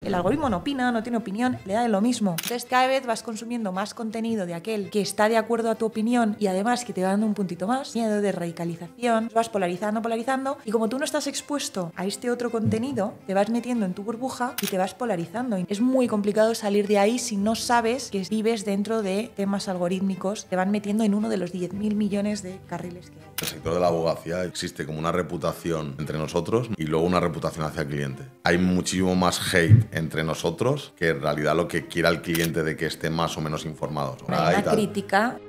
El algoritmo no opina, no tiene opinión, le da de lo mismo. Entonces cada vez vas consumiendo más contenido de aquel que está de acuerdo a tu opinión y además que te va dando un puntito más, miedo de radicalización, vas polarizando y como tú no estás expuesto a este otro contenido, te vas metiendo en tu burbuja y te vas polarizando. Es muy complicado salir de ahí si no sabes que vives dentro de temas algorítmicos, te van metiendo en uno de los 10.000 millones de carriles que hay. En el sector de la abogacía existe como una reputación entre nosotros y luego una reputación hacia el cliente. Hay muchísimo más hate entre nosotros que en realidad lo que quiera el cliente de que esté más o menos informado. Hay una crítica.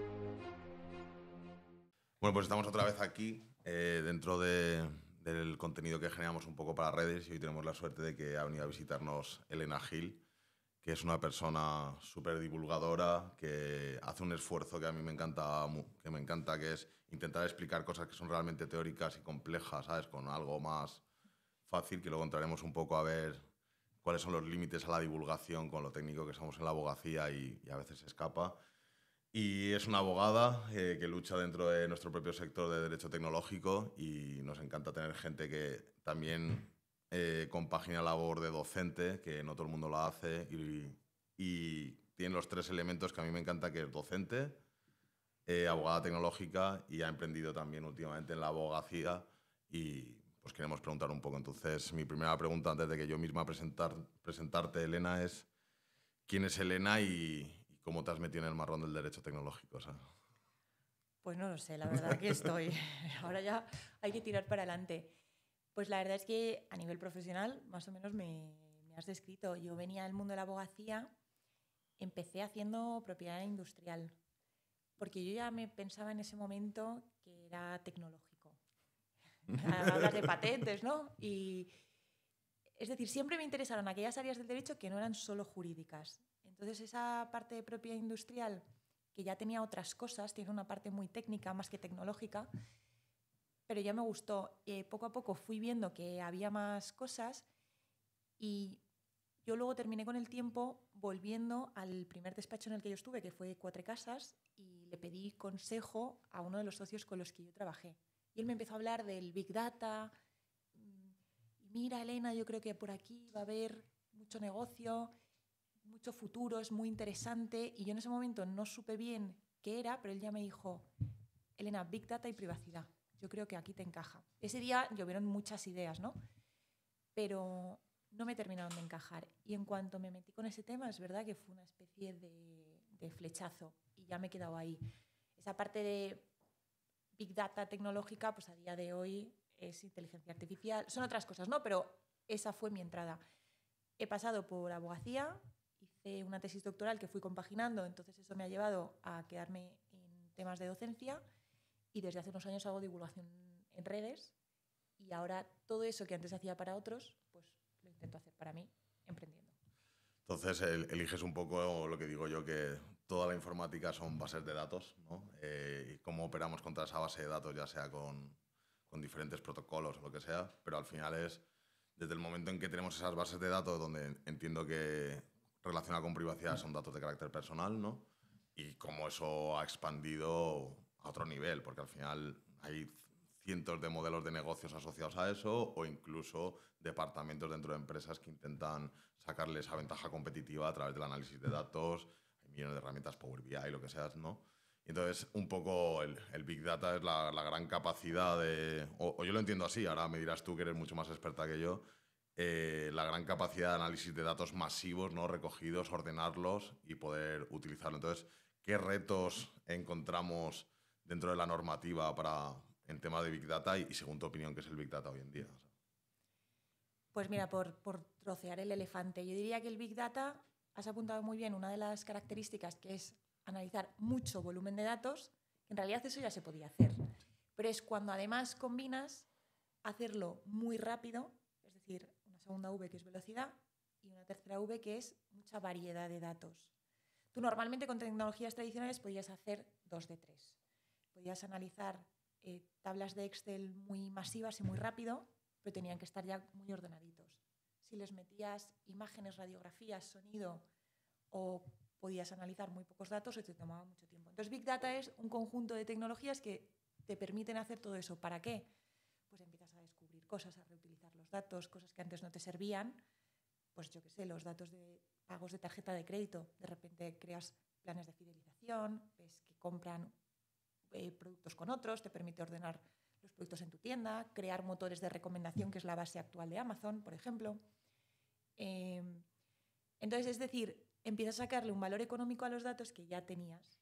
Bueno, pues estamos otra vez aquí dentro del contenido que generamos un poco para redes y hoy tenemos la suerte de que ha venido a visitarnos Elena Gil, que es una persona súper divulgadora, que hace un esfuerzo que a mí me encanta, que es intentar explicar cosas que son realmente teóricas y complejas, ¿sabes? Con algo más fácil, que luego entraremos un poco a ver cuáles son los límites a la divulgación con lo técnico que somos en la abogacía y a veces se escapa. Y es una abogada que lucha dentro de nuestro propio sector de derecho tecnológico y nos encanta tener gente que también compagina la labor de docente, que no todo el mundo la hace, y tiene los tres elementos que a mí me encanta, que es docente, abogada tecnológica y ha emprendido también últimamente en la abogacía y pues queremos preguntar un poco. Entonces, mi primera pregunta antes de que yo misma presentarte, Elena, es ¿quién es Elena y cómo te has metido en el marrón del derecho tecnológico? O sea. Pues no lo sé, la verdad que estoy. Ahora ya hay que tirar para adelante. Pues la verdad es que a nivel profesional más o menos me has descrito. Yo venía del mundo de la abogacía, empecé haciendo propiedad industrial, porque yo ya me pensaba en ese momento que era tecnológico. Hablas de patentes, ¿no? Es decir, siempre me interesaron aquellas áreas del derecho que no eran solo jurídicas. Entonces esa parte de propiedad industrial, que ya tenía otras cosas, tiene una parte muy técnica más que tecnológica, pero ya me gustó. Poco a poco fui viendo que había más cosas y yo luego terminé con el tiempo volviendo al primer despacho en el que yo estuve, que fue Cuatro Casas, y le pedí consejo a uno de los socios con los que yo trabajé. Y él me empezó a hablar del Big Data. Mira, Elena, yo creo que por aquí va a haber mucho negocio, mucho futuro, es muy interesante. Y yo en ese momento no supe bien qué era, pero él ya me dijo, Elena, Big Data y privacidad. Yo creo que aquí te encaja. Ese día llovieron muchas ideas, ¿no? Pero no me terminaron de encajar. Y en cuanto me metí con ese tema, es verdad que fue una especie de flechazo y ya me he quedado ahí. Esa parte de Big Data tecnológica, pues a día de hoy es inteligencia artificial. Son otras cosas, ¿no? Pero esa fue mi entrada. He pasado por abogacía, hice una tesis doctoral que fui compaginando, entonces eso me ha llevado a quedarme en temas de docencia y desde hace unos años hago divulgación en redes y ahora todo eso que antes hacía para otros, pues lo intento hacer para mí, emprendiendo. Entonces eliges un poco lo que digo yo, que toda la informática son bases de datos, ¿no? Y cómo operamos contra esa base de datos, ya sea con diferentes protocolos o lo que sea, pero al final es desde el momento en que tenemos esas bases de datos, donde entiendo que relacionado con privacidad son datos de carácter personal, ¿no? Y cómo eso ha expandido a otro nivel, porque al final hay cientos de modelos de negocios asociados a eso o incluso departamentos dentro de empresas que intentan sacarle esa ventaja competitiva a través del análisis de datos, hay millones de herramientas Power BI, lo que sea, ¿no? Y entonces, un poco el Big Data es la gran capacidad de... O yo lo entiendo así, ahora me dirás tú que eres mucho más experta que yo, la gran capacidad de análisis de datos masivos, ¿no? Recogidos, ordenarlos y poder utilizarlo. Entonces, ¿qué retos encontramos dentro de la normativa en tema de Big Data y según tu opinión, qué es el Big Data hoy en día? Pues mira, por trocear el elefante, yo diría que el Big Data, has apuntado muy bien una de las características, que es analizar mucho volumen de datos, que en realidad eso ya se podía hacer, pero es cuando además combinas hacerlo muy rápido, es decir, una segunda V que es velocidad y una tercera V que es mucha variedad de datos. Tú normalmente con tecnologías tradicionales podías hacer 2 de 3. Podías analizar tablas de Excel muy masivas y muy rápido, pero tenían que estar ya muy ordenaditos. Si les metías imágenes, radiografías, sonido, o podías analizar muy pocos datos, se te tomaba mucho tiempo. Entonces, Big Data es un conjunto de tecnologías que te permiten hacer todo eso. ¿Para qué? Pues empiezas a descubrir cosas, a reutilizar los datos, cosas que antes no te servían, pues yo qué sé, los datos de pagos de tarjeta de crédito. De repente creas planes de fidelización, ves que compran productos con otros, te permite ordenar los productos en tu tienda, crear motores de recomendación, que es la base actual de Amazon, por ejemplo. Entonces, es decir, empiezas a sacarle un valor económico a los datos que ya tenías.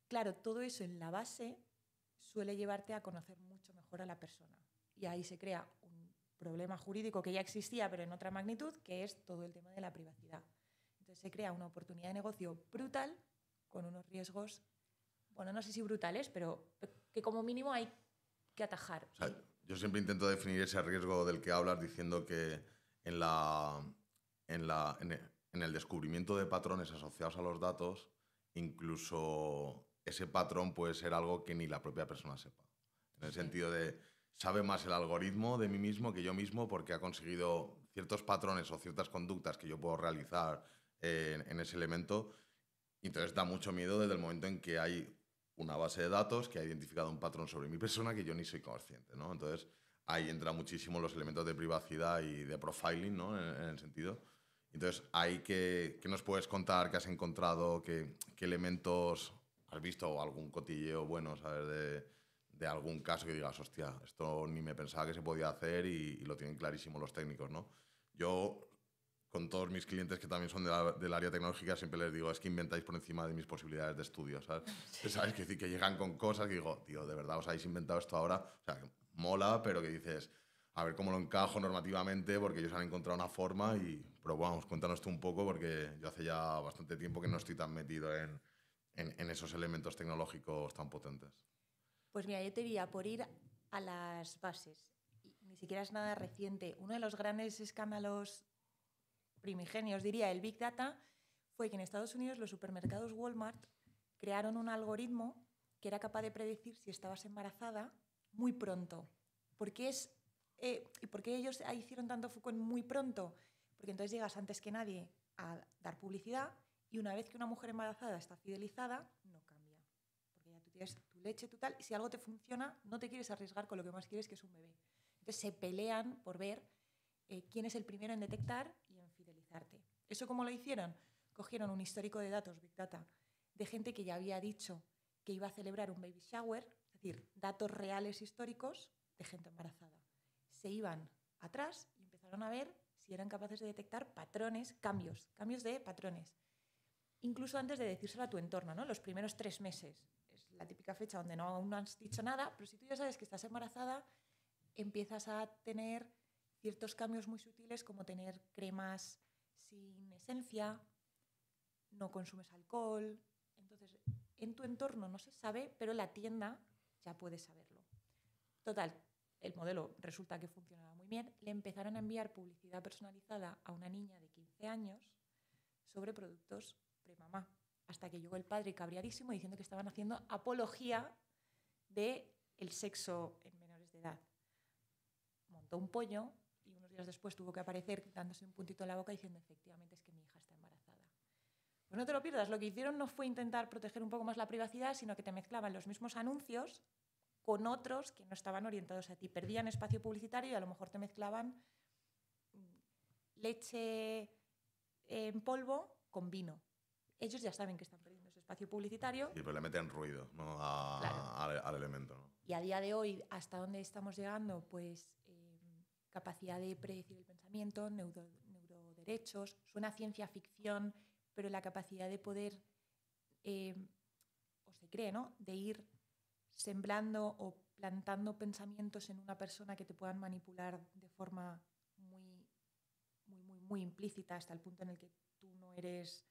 Claro, todo eso en la base suele llevarte a conocer mucho mejor a la persona. Y ahí se crea un problema jurídico que ya existía, pero en otra magnitud, que es todo el tema de la privacidad. Entonces se crea una oportunidad de negocio brutal con unos riesgos, bueno, no sé si brutales, pero que como mínimo hay que atajar. O sea, yo siempre intento definir ese riesgo del que hablas diciendo que en el descubrimiento de patrones asociados a los datos, incluso ese patrón puede ser algo que ni la propia persona sepa. En el sentido de, sabe más el algoritmo de mí mismo que yo mismo porque ha conseguido ciertos patrones o ciertas conductas que yo puedo realizar en ese elemento. Y entonces da mucho miedo desde el momento en que hay una base de datos que ha identificado un patrón sobre mi persona que yo ni soy consciente, ¿no? Entonces ahí entra muchísimo los elementos de privacidad y de profiling, ¿no? En el sentido. Entonces, ahí ¿qué nos puedes contar? ¿Qué has encontrado? ¿Qué elementos has visto? ¿O algún cotilleo bueno, ¿sabes? De algún caso que digas, hostia, esto ni me pensaba que se podía hacer y lo tienen clarísimo los técnicos, ¿no? Yo, con todos mis clientes que también son del área tecnológica, siempre les digo, es que inventáis por encima de mis posibilidades de estudio, ¿sabes? Sí. ¿Sabes? Que, que llegan con cosas que digo, tío, ¿de verdad os habéis inventado esto ahora? O sea, que mola, pero que dices, a ver cómo lo encajo normativamente, porque ellos han encontrado una forma pero vamos, cuéntanos tú un poco, porque yo hace ya bastante tiempo que no estoy tan metido en esos elementos tecnológicos tan potentes. Pues mira, yo te diría, por ir a las bases, y ni siquiera es nada reciente, uno de los grandes escándalos primigenios, diría, el Big Data, fue que en Estados Unidos los supermercados Walmart crearon un algoritmo que era capaz de predecir si estabas embarazada muy pronto. ¿Por qué ellos hicieron tanto foco en muy pronto? Porque entonces llegas antes que nadie a dar publicidad y una vez que una mujer embarazada está fidelizada, no cambia. Porque ya tú tienes tu leche, tu tal, y si algo te funciona, no te quieres arriesgar con lo que más quieres, que es un bebé. Entonces se pelean por ver quién es el primero en detectar y en fidelizarte. ¿Eso cómo lo hicieron? Cogieron un histórico de datos, Big Data, de gente que ya había dicho que iba a celebrar un baby shower, es decir, datos reales históricos de gente embarazada. Se iban atrás y empezaron a ver si eran capaces de detectar patrones, cambios de patrones. Incluso antes de decírselo a tu entorno, ¿no? Los primeros 3 meses. Es la típica fecha donde aún no has dicho nada, pero si tú ya sabes que estás embarazada, empiezas a tener ciertos cambios muy sutiles, como tener cremas sin esencia, no consumes alcohol. Entonces, en tu entorno no se sabe, pero la tienda ya puede saberlo. Total, el modelo resulta que funcionaba muy bien. Le empezaron a enviar publicidad personalizada a una niña de 15 años sobre productos premamá, hasta que llegó el padre cabreadísimo diciendo que estaban haciendo apología del sexo en menores de edad. Montó un pollo y unos días después tuvo que aparecer dándose un puntito en la boca diciendo, efectivamente, es que mi hija está embarazada. Pues no te lo pierdas, lo que hicieron no fue intentar proteger un poco más la privacidad, sino que te mezclaban los mismos anuncios con otros que no estaban orientados a ti. Perdían espacio publicitario y a lo mejor te mezclaban leche en polvo con vino. Ellos ya saben que están perdiendo ese espacio publicitario. Y pues le meten ruido, ¿no? Claro. al elemento, ¿no? Y a día de hoy, ¿hasta dónde estamos llegando? Pues capacidad de predecir el pensamiento, neuroderechos, suena ciencia ficción, pero la capacidad de poder, o se cree, ¿no?, de ir sembrando o plantando pensamientos en una persona que te puedan manipular de forma muy implícita hasta el punto en el que tú no eres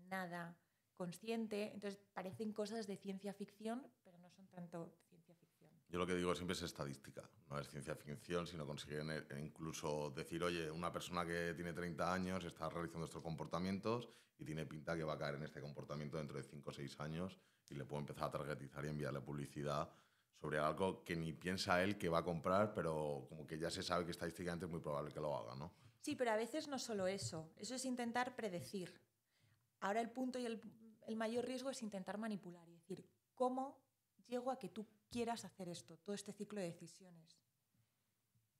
nada consciente. Entonces parecen cosas de ciencia ficción, pero no son tanto ciencia ficción. Yo lo que digo siempre es estadística, no es ciencia ficción, sino consiguen incluso decir, oye, una persona que tiene 30 años está realizando estos comportamientos y tiene pinta que va a caer en este comportamiento dentro de 5 o 6 años y le puedo empezar a targetizar y enviarle publicidad sobre algo que ni piensa él que va a comprar, pero como que ya se sabe que estadísticamente es muy probable que lo haga, ¿no? Sí, pero a veces no solo eso es intentar predecir. Ahora el punto y el mayor riesgo es intentar manipular y decir, ¿cómo llego a que tú quieras hacer esto, todo este ciclo de decisiones?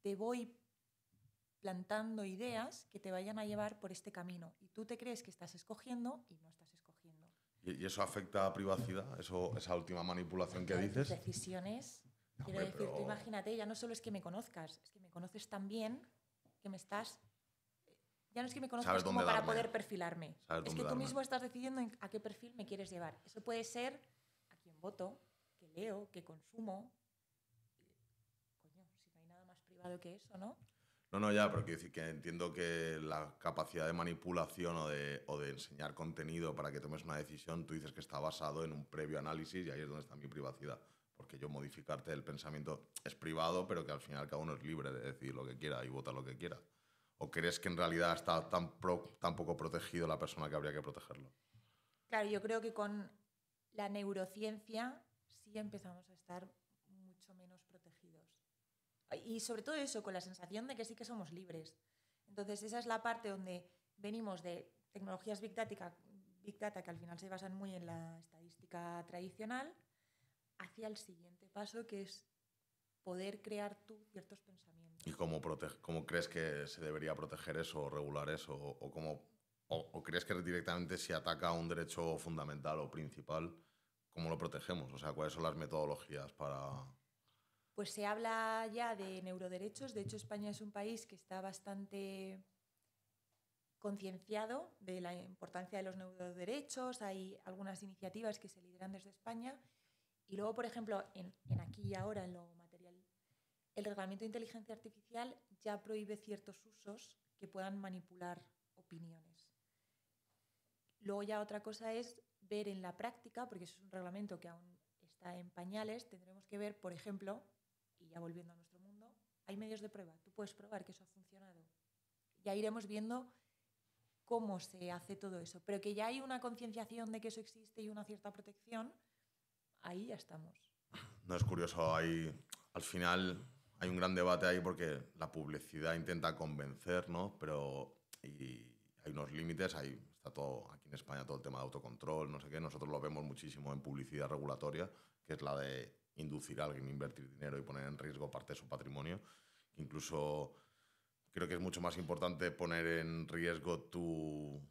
Te voy plantando ideas que te vayan a llevar por este camino. Y tú te crees que estás escogiendo y no estás escogiendo. ¿Y eso afecta a privacidad? ¿Esa última manipulación que dices? Tus decisiones. No, Quiero hombre, decir, pero... tú imagínate, ya no solo es que me conozcas, es que me conoces tan bien que me estás... Ya no es que me conozcas como para poder perfilarme. Es que tú mismo estás decidiendo a qué perfil me quieres llevar. Eso puede ser a quién voto, que leo, que consumo. Coño, si no hay nada más privado que eso, ¿no? No, ya, pero quiero decir que entiendo que la capacidad de manipulación o de enseñar contenido para que tomes una decisión, tú dices que está basado en un previo análisis y ahí es donde está mi privacidad. Porque yo modificarte el pensamiento es privado, pero que al final cada uno es libre de decidir lo que quiera y votar lo que quiera. ¿O crees que en realidad está tan poco protegido la persona que habría que protegerlo? Claro, yo creo que con la neurociencia sí empezamos a estar mucho menos protegidos. Y sobre todo eso, con la sensación de que sí que somos libres. Entonces, esa es la parte donde venimos de tecnologías Big Data, que al final se basan muy en la estadística tradicional, hacia el siguiente paso, que es poder crear tú ciertos pensamientos. ¿Y cómo crees que se debería proteger eso o regular eso? ¿O crees que directamente si ataca un derecho fundamental o principal, cómo lo protegemos? O sea, ¿cuáles son las metodologías para...? Pues se habla ya de neuroderechos. De hecho, España es un país que está bastante concienciado de la importancia de los neuroderechos. Hay algunas iniciativas que se lideran desde España. Y luego, por ejemplo, en aquí y ahora, en lo material, el reglamento de inteligencia artificial ya prohíbe ciertos usos que puedan manipular opiniones. Luego ya otra cosa es ver en la práctica, porque eso es un reglamento que aún está en pañales, tendremos que ver, por ejemplo, y ya volviendo a nuestro mundo, hay medios de prueba. Tú puedes probar que eso ha funcionado. Ya iremos viendo cómo se hace todo eso. Pero que ya hay una concienciación de que eso existe y una cierta protección, ahí ya estamos. No es curioso, al final hay un gran debate ahí porque la publicidad intenta convencer, ¿no? Pero y hay unos límites, está todo aquí en España todo el tema de autocontrol, no sé qué. Nosotros lo vemos muchísimo en publicidad regulatoria, que es la de inducir a alguien a invertir dinero y poner en riesgo parte de su patrimonio. Incluso creo que es mucho más importante poner en riesgo tu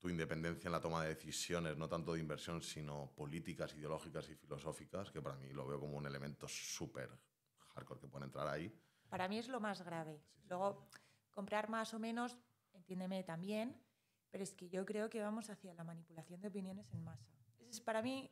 independencia en la toma de decisiones, no tanto de inversión, sino políticas, ideológicas y filosóficas, que para mí lo veo como un elemento súper hardcore que puede entrar ahí. Para mí es lo más grave. Sí. Luego, comprar más o menos, entiéndeme también, pero es que yo creo que vamos hacia la manipulación de opiniones en masa. Ese es para mí,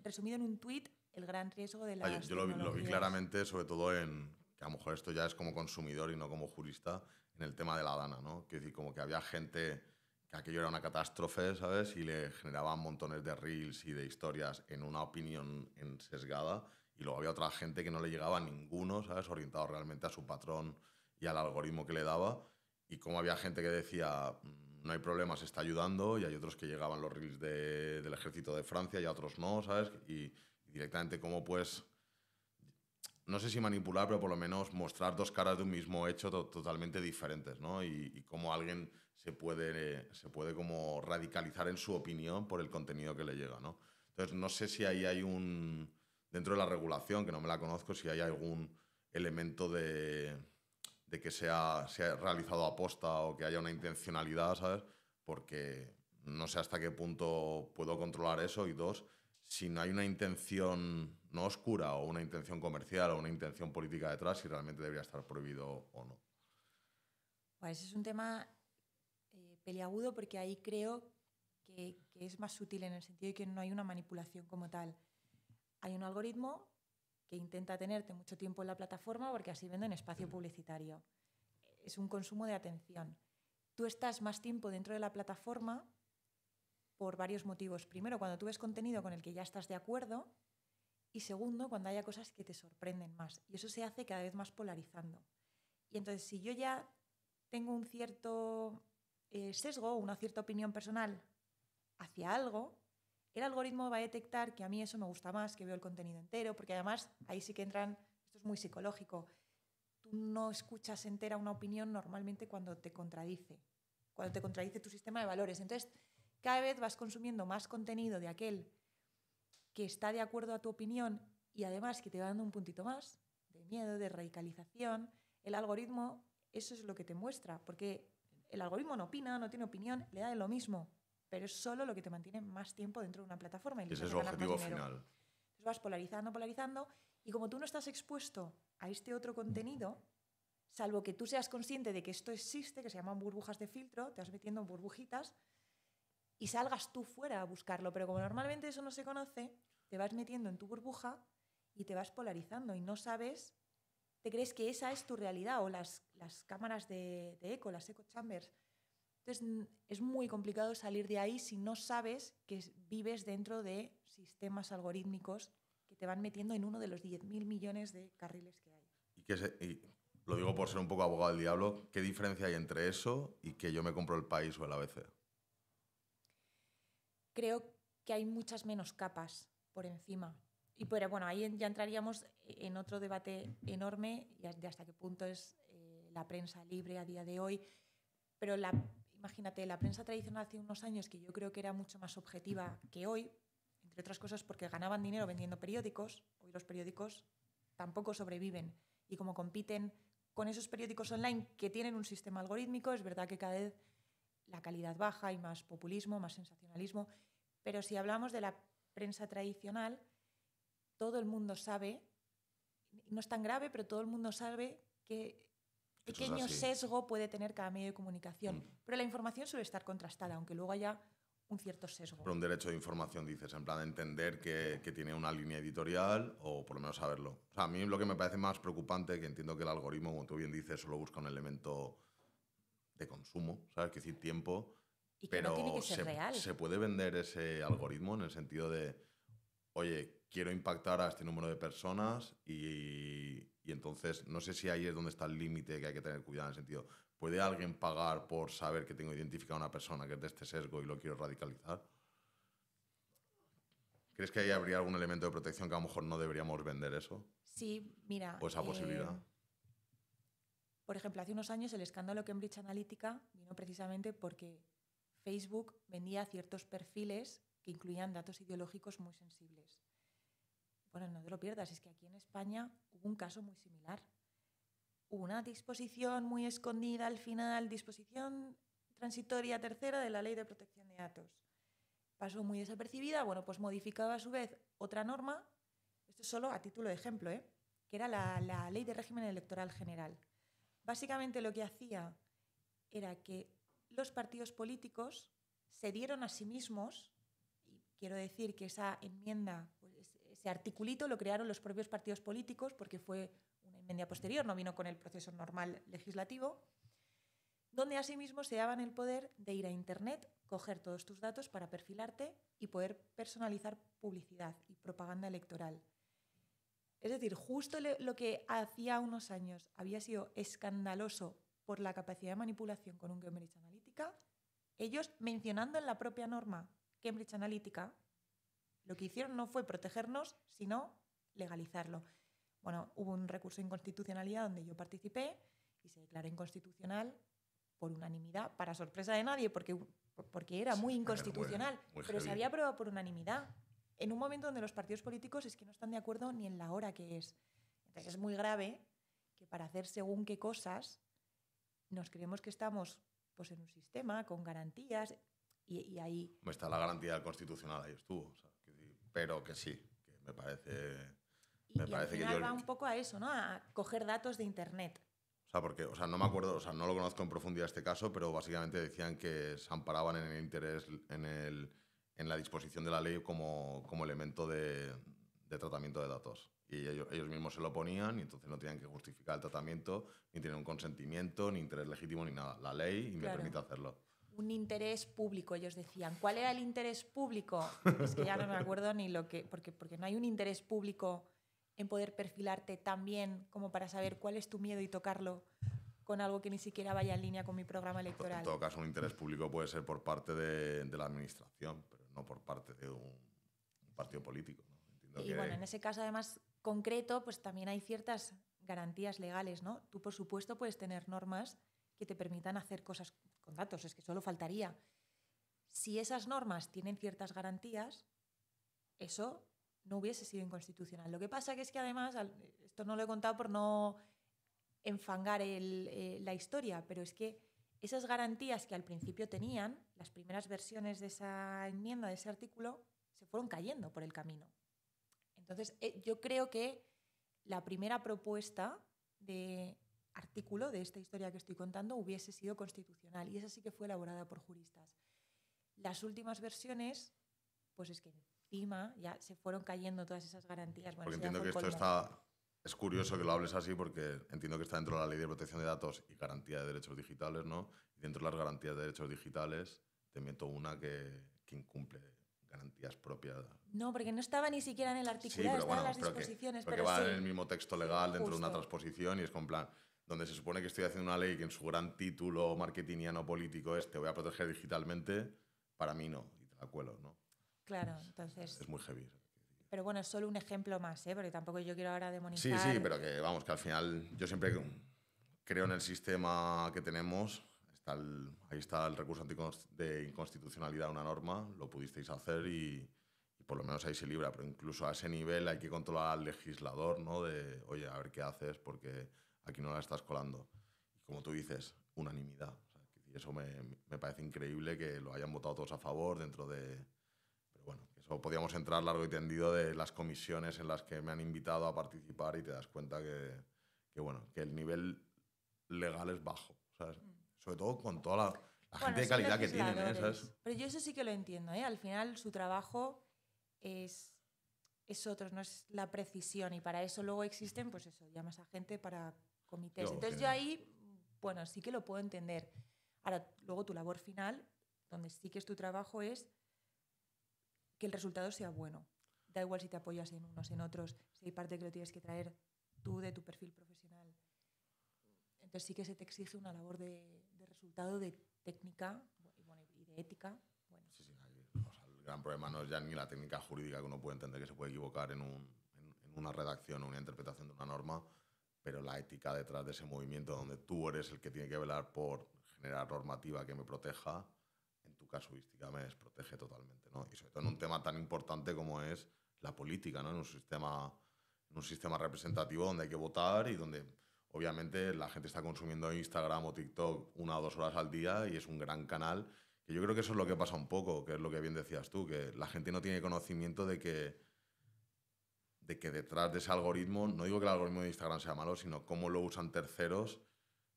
resumido en un tuit, el gran riesgo de las yo lo vi claramente, sobre todo que a lo mejor esto ya es como consumidor y no como jurista, en el tema de la Dana, ¿no? Que es decir, como que había gente que aquello era una catástrofe, ¿sabes? Y le generaban montones de reels y de historias en una opinión sesgada, y luego había otra gente que no le llegaba a ninguno, ¿sabes? Orientado realmente a su patrón y al algoritmo que le daba, y como había gente que decía, no hay problema, se está ayudando, y hay otros que llegaban los reels del ejército de Francia y a otros no, ¿sabes? Y directamente como pues, no sé si manipular, pero por lo menos mostrar dos caras de un mismo hecho totalmente diferentes, ¿no? Y cómo alguien se puede como radicalizar en su opinión por el contenido que le llega, ¿no? Entonces, no sé si ahí hay dentro de la regulación, que no me la conozco, si hay algún elemento de que sea realizado a posta o que haya una intencionalidad, ¿sabes? Porque no sé hasta qué punto puedo controlar eso. Y dos, si no hay una intención no oscura o una intención comercial o una intención política detrás, si realmente debería estar prohibido o no. Pues es un tema peliagudo, porque ahí creo que es más sutil, en el sentido de que no hay una manipulación como tal. Hay un algoritmo que intenta tenerte mucho tiempo en la plataforma porque así venden espacio publicitario. Es un consumo de atención. Tú estás más tiempo dentro de la plataforma por varios motivos. Primero, cuando tú ves contenido con el que ya estás de acuerdo, y segundo, cuando haya cosas que te sorprenden más. Y eso se hace cada vez más polarizando. Y entonces, si yo ya tengo un cierto sesgo, una cierta opinión personal hacia algo, el algoritmo va a detectar que a mí eso me gusta más, que veo el contenido entero, porque además ahí sí que entran, esto es muy psicológico, tú no escuchas entera una opinión normalmente cuando te contradice tu sistema de valores. Entonces, cada vez vas consumiendo más contenido de aquel que está de acuerdo a tu opinión y además que te va dando un puntito más de miedo, de radicalización. El algoritmo eso es lo que te muestra, porque el algoritmo no opina, no tiene opinión, le da de lo mismo, pero es solo lo que te mantiene más tiempo dentro de una plataforma y le Ese es hace el ganar más objetivo dinero. final. Entonces vas polarizando, y como tú no estás expuesto a este otro contenido, salvo que tú seas consciente de que esto existe, que se llaman burbujas de filtro, te vas metiendo en burbujitas y salgas tú fuera a buscarlo, pero como normalmente eso no se conoce, te vas metiendo en tu burbuja y te vas polarizando y no sabes, te crees que esa es tu realidad, o las cámaras de eco, las echo chambers. Entonces es muy complicado salir de ahí si no sabes que vives dentro de sistemas algorítmicos que te van metiendo en uno de los 10.000 millones de carriles que hay. Y lo digo por ser un poco abogado del diablo, ¿qué diferencia hay entre eso y que yo me compro El País o el ABC? Creo que hay muchas menos capas por encima. Y pero, bueno, ahí ya entraríamos en otro debate enorme de hasta qué punto es la prensa libre a día de hoy. Pero imagínate, la prensa tradicional hace unos años, que yo creo que era mucho más objetiva que hoy, entre otras cosas porque ganaban dinero vendiendo periódicos. Hoy los periódicos tampoco sobreviven. Y como compiten con esos periódicos online que tienen un sistema algorítmico, es verdad que cada vez la calidad baja, hay más populismo, más sensacionalismo. Pero si hablamos de la prensa tradicional, todo el mundo sabe, no es tan grave, pero todo el mundo sabe que pequeño sesgo puede tener cada medio de comunicación. Pero la información suele estar contrastada, aunque luego haya un cierto sesgo. Pero un derecho de información, dices, en plan de entender que tiene una línea editorial o por lo menos saberlo. O sea, a mí lo que me parece más preocupante, que entiendo que el algoritmo, como tú bien dices, solo busca un elemento de consumo, ¿sabes? Que decir, tiempo. Y que pero no tiene que ser real. ¿se puede vender ese algoritmo en el sentido de, oye, quiero impactar a este número de personas y entonces no sé si ahí es donde está el límite que hay que tener cuidado en el sentido, ¿puede alguien pagar por saber que tengo identificado a una persona que es de este sesgo y lo quiero radicalizar? ¿Crees que ahí habría algún elemento de protección que a lo mejor no deberíamos vender eso? Sí, mira. ¿O esa posibilidad? Por ejemplo, hace unos años el escándalo Cambridge Analytica vino precisamente porque Facebook vendía ciertos perfiles que incluían datos ideológicos muy sensibles. Bueno, no te lo pierdas, es que aquí en España hubo un caso muy similar. Hubo una disposición muy escondida al final, disposición transitoria tercera de la Ley de Protección de Datos. Pasó muy desapercibida, bueno, pues modificaba a su vez otra norma, esto es solo a título de ejemplo, que era la Ley de Régimen Electoral General. Básicamente lo que hacía era que los partidos políticos se dieron a sí mismos, y quiero decir que esa enmienda, pues ese articulito lo crearon los propios partidos políticos porque fue una enmienda posterior, no vino con el proceso normal legislativo, donde asimismo se daban el poder de ir a Internet, coger todos tus datos para perfilarte y poder personalizar publicidad y propaganda electoral. Es decir, justo lo que hacía unos años había sido escandaloso por la capacidad de manipulación con un Cambridge Analytica, ellos, mencionando en la propia norma Cambridge Analytica, lo que hicieron no fue protegernos, sino legalizarlo. Bueno, hubo un recurso de inconstitucionalidad donde yo participé y se declaró inconstitucional por unanimidad, para sorpresa de nadie, porque era muy inconstitucional, pero se había aprobado por unanimidad, en un momento donde los partidos políticos es que no están de acuerdo ni en la hora que es. Entonces es muy grave que para hacer según qué cosas nos creemos que estamos pues, en un sistema con garantías y ahí... Está la garantía del constitucional, ahí estuvo. O sea, pero que sí, que me parece... Y al final va un poco a eso, ¿no? A coger datos de Internet. O sea, no me acuerdo, o sea, no lo conozco en profundidad este caso, pero básicamente decían que se amparaban en el interés, en la disposición de la ley como elemento de tratamiento de datos. Y ellos mismos se lo ponían y entonces no tenían que justificar el tratamiento, ni tener un consentimiento, ni interés legítimo, ni nada. La ley me permite hacerlo. Un interés público, ellos decían. ¿Cuál era el interés público? Es que ya no me acuerdo ni lo que... Porque no hay un interés público en poder perfilarte tan bien como para saber cuál es tu miedo y tocarlo con algo que ni siquiera vaya en línea con mi programa electoral. En todo caso, un interés público puede ser por parte de la administración, pero no por parte de un partido político, ¿no? Y bueno, en ese caso, además, concreto, pues también hay ciertas garantías legales, ¿no? Tú, por supuesto, puedes tener normas que te permitan hacer cosas con datos, es que solo faltaría. Si esas normas tienen ciertas garantías, eso no hubiese sido inconstitucional. Lo que pasa que es que además, esto no lo he contado por no enfangar la historia, pero es que esas garantías que al principio tenían, las primeras versiones de esa enmienda, de ese artículo, se fueron cayendo por el camino. Entonces, yo creo que la primera propuesta de artículo de esta historia que estoy contando hubiese sido constitucional, y esa sí que fue elaborada por juristas. Las últimas versiones, pues es que encima ya se fueron cayendo todas esas garantías. Bueno, porque entiendo que esto está... Es curioso que lo hables así porque entiendo que está dentro de la Ley de Protección de Datos y Garantía de Derechos Digitales, ¿no? Y dentro de las garantías de derechos digitales te meto una que incumple garantías propias. No, porque no estaba ni siquiera en el articulado, sí, estaban las disposiciones. Pero que va en el mismo texto legal dentro de una transposición y es con plan, donde se supone que estoy haciendo una ley que en su gran título marketingiano político es te voy a proteger digitalmente, para mí no, y te la cuelo, ¿no? Claro, entonces... Es muy heavy. Pero bueno, es solo un ejemplo más, porque tampoco yo quiero ahora demonizar... Sí, pero que vamos, que al final yo siempre creo en el sistema que tenemos. Ahí está el recurso de inconstitucionalidad a una norma, lo pudisteis hacer y por lo menos ahí se libra, pero incluso a ese nivel hay que controlar al legislador, ¿no? De, oye, a ver qué haces porque aquí no la estás colando. Y como tú dices, unanimidad. O sea, y eso me parece increíble que lo hayan votado todos a favor dentro de... Bueno, eso podíamos entrar largo y tendido de las comisiones en las que me han invitado a participar y te das cuenta que el nivel legal es bajo, ¿sabes? Sobre todo con toda la gente de calidad que tienen, ¿sabes? Pero yo eso sí que lo entiendo, ¿eh? Al final su trabajo es otro, no es la precisión, y para eso luego existen, pues eso, llamas a gente para comités. Entonces yo ahí, bueno, sí que lo puedo entender. Ahora, luego tu labor final, donde sí que es tu trabajo, es que el resultado sea bueno. Da igual si te apoyas en unos, en otros, si hay parte que lo tienes que traer tú de tu perfil profesional. Entonces sí que se te exige una labor de resultado, de técnica y de ética. Bueno. Sí, el gran problema no es ya ni la técnica jurídica, que uno puede entender que se puede equivocar en una redacción o una interpretación de una norma, pero la ética detrás de ese movimiento donde tú eres el que tiene que velar por generar normativa que me proteja, casuística me desprotege totalmente, ¿no? Y sobre todo en un tema tan importante como es la política, ¿no? En un sistema representativo donde hay que votar y donde obviamente la gente está consumiendo Instagram o TikTok 1 o 2 horas al día y es un gran canal. Que yo creo que eso es lo que pasa un poco, que es lo que bien decías tú, que la gente no tiene conocimiento de que detrás de ese algoritmo, no digo que el algoritmo de Instagram sea malo, sino cómo lo usan terceros,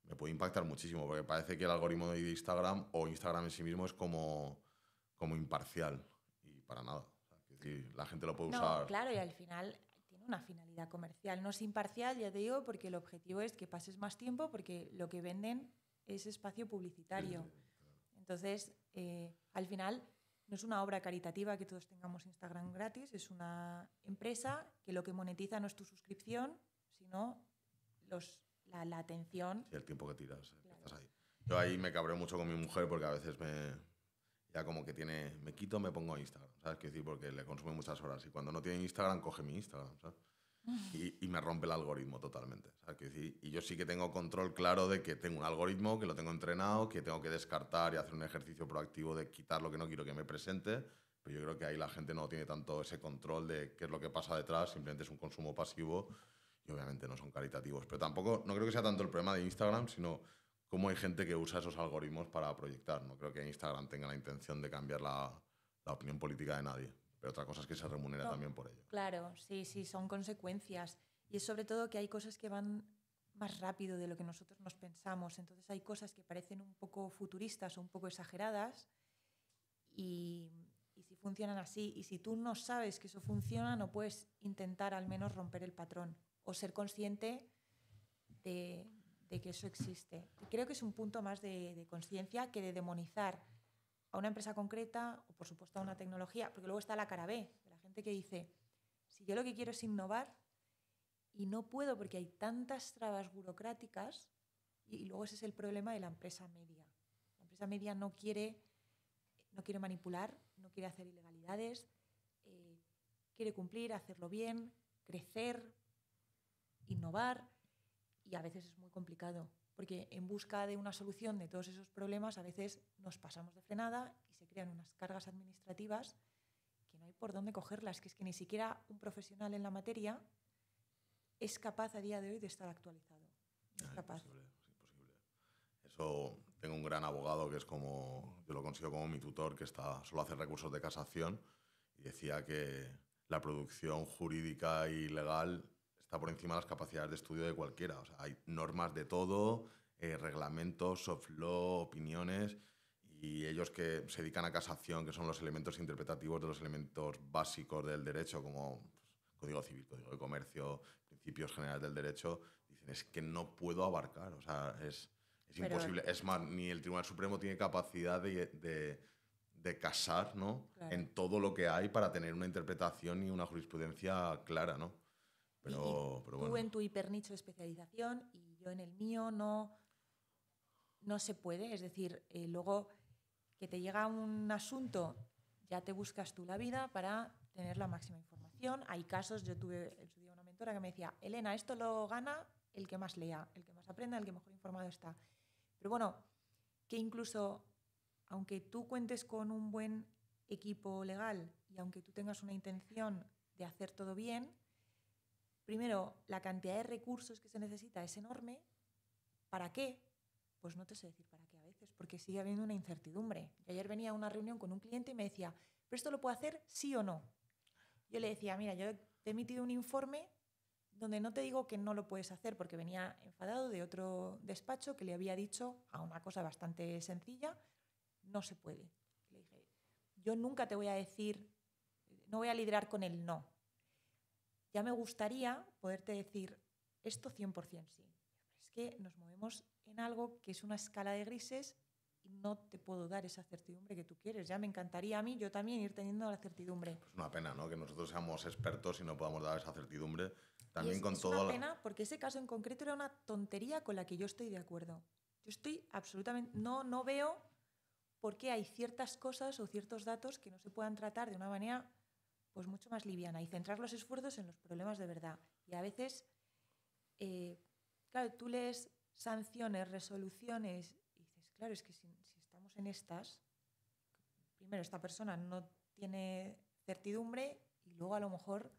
me puede impactar muchísimo, porque parece que el algoritmo de Instagram o Instagram en sí mismo es como imparcial, y para nada. O sea, es decir, la gente lo puede usar... No, claro, y al final tiene una finalidad comercial. No es imparcial, ya te digo, porque el objetivo es que pases más tiempo, porque lo que venden es espacio publicitario. Entonces, al final, no es una obra caritativa que todos tengamos Instagram gratis, es una empresa que lo que monetiza no es tu suscripción, sino la atención. Sí, el tiempo que tiras, claro. Estás ahí. Yo ahí me cabreo mucho con mi mujer porque a veces ya como que me quito, me pongo a Instagram, ¿sabes? Quiero decir, porque le consume muchas horas y cuando no tiene Instagram, coge mi Instagram, ¿sabes? Y me rompe el algoritmo totalmente, ¿sabes? Quiero decir, y yo sí que tengo control claro de que tengo un algoritmo, que lo tengo entrenado, que tengo que descartar y hacer un ejercicio proactivo de quitar lo que no quiero que me presente, pero yo creo que ahí la gente no tiene tanto ese control de qué es lo que pasa detrás, simplemente es un consumo pasivo. Y obviamente no son caritativos. Pero tampoco, no creo que sea tanto el problema de Instagram, sino cómo hay gente que usa esos algoritmos para proyectar. No creo que Instagram tenga la intención de cambiar la opinión política de nadie. Pero otra cosa es que se remunere también por ello. Claro, sí, son consecuencias. Y es sobre todo que hay cosas que van más rápido de lo que nosotros nos pensamos. Entonces hay cosas que parecen un poco futuristas o un poco exageradas y si funcionan así. Y si tú no sabes que eso funciona, no puedes intentar al menos romper el patrón o ser consciente de que eso existe. Y creo que es un punto más de conciencia que de demonizar a una empresa concreta o, por supuesto, a una tecnología, porque luego está la cara B, de la gente que dice, si yo lo que quiero es innovar y no puedo porque hay tantas trabas burocráticas, y luego ese es el problema de la empresa media. La empresa media no quiere manipular, no quiere hacer ilegalidades, quiere cumplir, hacerlo bien, crecer, innovar, y a veces es muy complicado, porque en busca de una solución de todos esos problemas a veces nos pasamos de frenada y se crean unas cargas administrativas que no hay por dónde cogerlas, que es que ni siquiera un profesional en la materia es capaz a día de hoy de estar actualizado. No es capaz. Es imposible. Eso, tengo un gran abogado que es como, yo lo considero como mi tutor, que solo hace recursos de casación y decía que la producción jurídica y legal está por encima de las capacidades de estudio de cualquiera. O sea, hay normas de todo, reglamentos, soft law, opiniones, y ellos que se dedican a casación, que son los elementos interpretativos de los elementos básicos del derecho, como pues, Código Civil, Código de Comercio, principios generales del derecho, dicen, es que no puedo abarcar, o sea, es Pero, imposible. Es más, ni el Tribunal Supremo tiene capacidad de casar, ¿no? claro. En todo lo que hay para tener una interpretación y una jurisprudencia clara, ¿no? Pero Tú bueno. en tu hipernicho de especialización y yo en el mío no se puede. Es decir, luego que te llega un asunto, ya te buscas tú la vida para tener la máxima información. Hay casos, yo tuve en su día una mentora que me decía, Elena, esto lo gana el que más lea, el que más aprenda, el que mejor informado está. Pero bueno, que incluso aunque tú cuentes con un buen equipo legal y aunque tú tengas una intención de hacer todo bien, primero, la cantidad de recursos que se necesita es enorme. ¿Para qué? Pues no te sé decir para qué a veces, porque sigue habiendo una incertidumbre. Yo ayer venía a una reunión con un cliente y me decía, ¿pero esto lo puedo hacer sí o no? Yo le decía, mira, yo te he emitido un informe donde no te digo que no lo puedes hacer, porque venía enfadado de otro despacho que le había dicho a una cosa bastante sencilla, no se puede. Le dije, yo nunca te voy a decir, no voy a lidiar con el no. Ya me gustaría poderte decir esto 100% sí. Es que nos movemos en algo que es una escala de grises y no te puedo dar esa certidumbre que tú quieres. Ya me encantaría a mí, yo también, ir teniendo la certidumbre. Es una pena, ¿no? Que nosotros seamos expertos y no podamos dar esa certidumbre. Y También con es todo... una pena porque ese caso en concreto era una tontería con la que yo estoy de acuerdo. Yo estoy absolutamente... No veo por qué hay ciertas cosas o ciertos datos que no se puedan tratar de una manera pues mucho más liviana y centrar los esfuerzos en los problemas de verdad. Y a veces, claro, tú lees sanciones, resoluciones y dices, claro, es que si estamos en estas, primero esta persona no tiene certidumbre y luego a lo mejor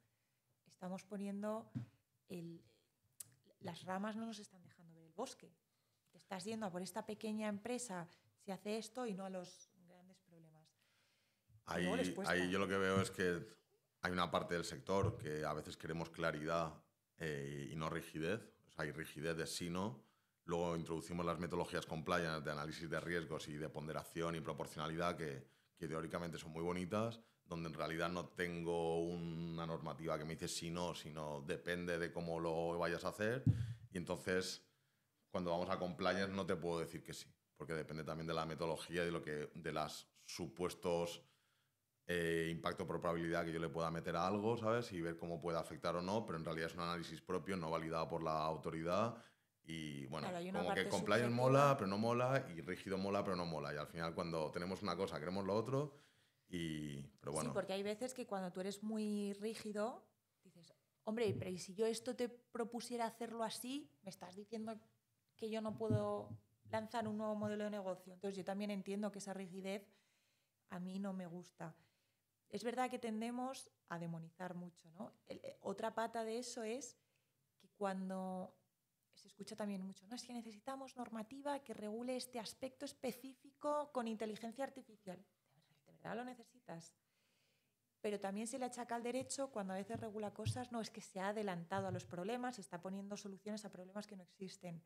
estamos poniendo las ramas no nos están dejando ver el bosque. Te estás yendo a por esta pequeña empresa si hace esto y no a los grandes problemas. Y luego les cuesta. Ahí yo lo que veo es que hay una parte del sector que a veces queremos claridad y no rigidez. O sea, hay rigidez de sí, no. Luego introducimos las metodologías compliance de análisis de riesgos y de ponderación y proporcionalidad que teóricamente son muy bonitas, donde en realidad no tengo una normativa que me dice sí, no, sino depende de cómo lo vayas a hacer. Y entonces, cuando vamos a compliance no te puedo decir que sí, porque depende también de la metodología y de los supuestos impacto por probabilidad que yo le pueda meter a algo, ¿sabes? Y ver cómo puede afectar o no, pero en realidad es un análisis propio, no validado por la autoridad. Y bueno, claro, hay una como que parte compliance subjetiva. mola, pero no mola, y rígido mola, pero no mola. Y al final, cuando tenemos una cosa, queremos lo otro, pero bueno. Sí, porque hay veces que cuando tú eres muy rígido, dices, hombre, pero ¿y si yo esto te propusiera hacerlo así? Me estás diciendo que yo no puedo lanzar un nuevo modelo de negocio. Entonces yo también entiendo que esa rigidez a mí no me gusta. Es verdad que tendemos a demonizar mucho, ¿no? Otra pata de eso es que cuando se escucha también mucho, no, es que necesitamos normativa que regule este aspecto específico con inteligencia artificial. ¿De verdad lo necesitas? Pero también se le achaca al derecho cuando a veces regula cosas, no, es que se ha adelantado a los problemas, se está poniendo soluciones a problemas que no existen.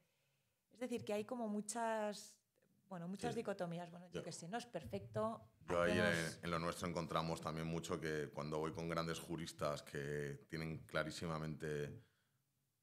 Es decir, que hay como muchas Sí. dicotomías. Bueno, yo qué sé, no es perfecto. Yo ahí hacemos... en lo nuestro encontramos también mucho que cuando voy con grandes juristas que tienen clarísimamente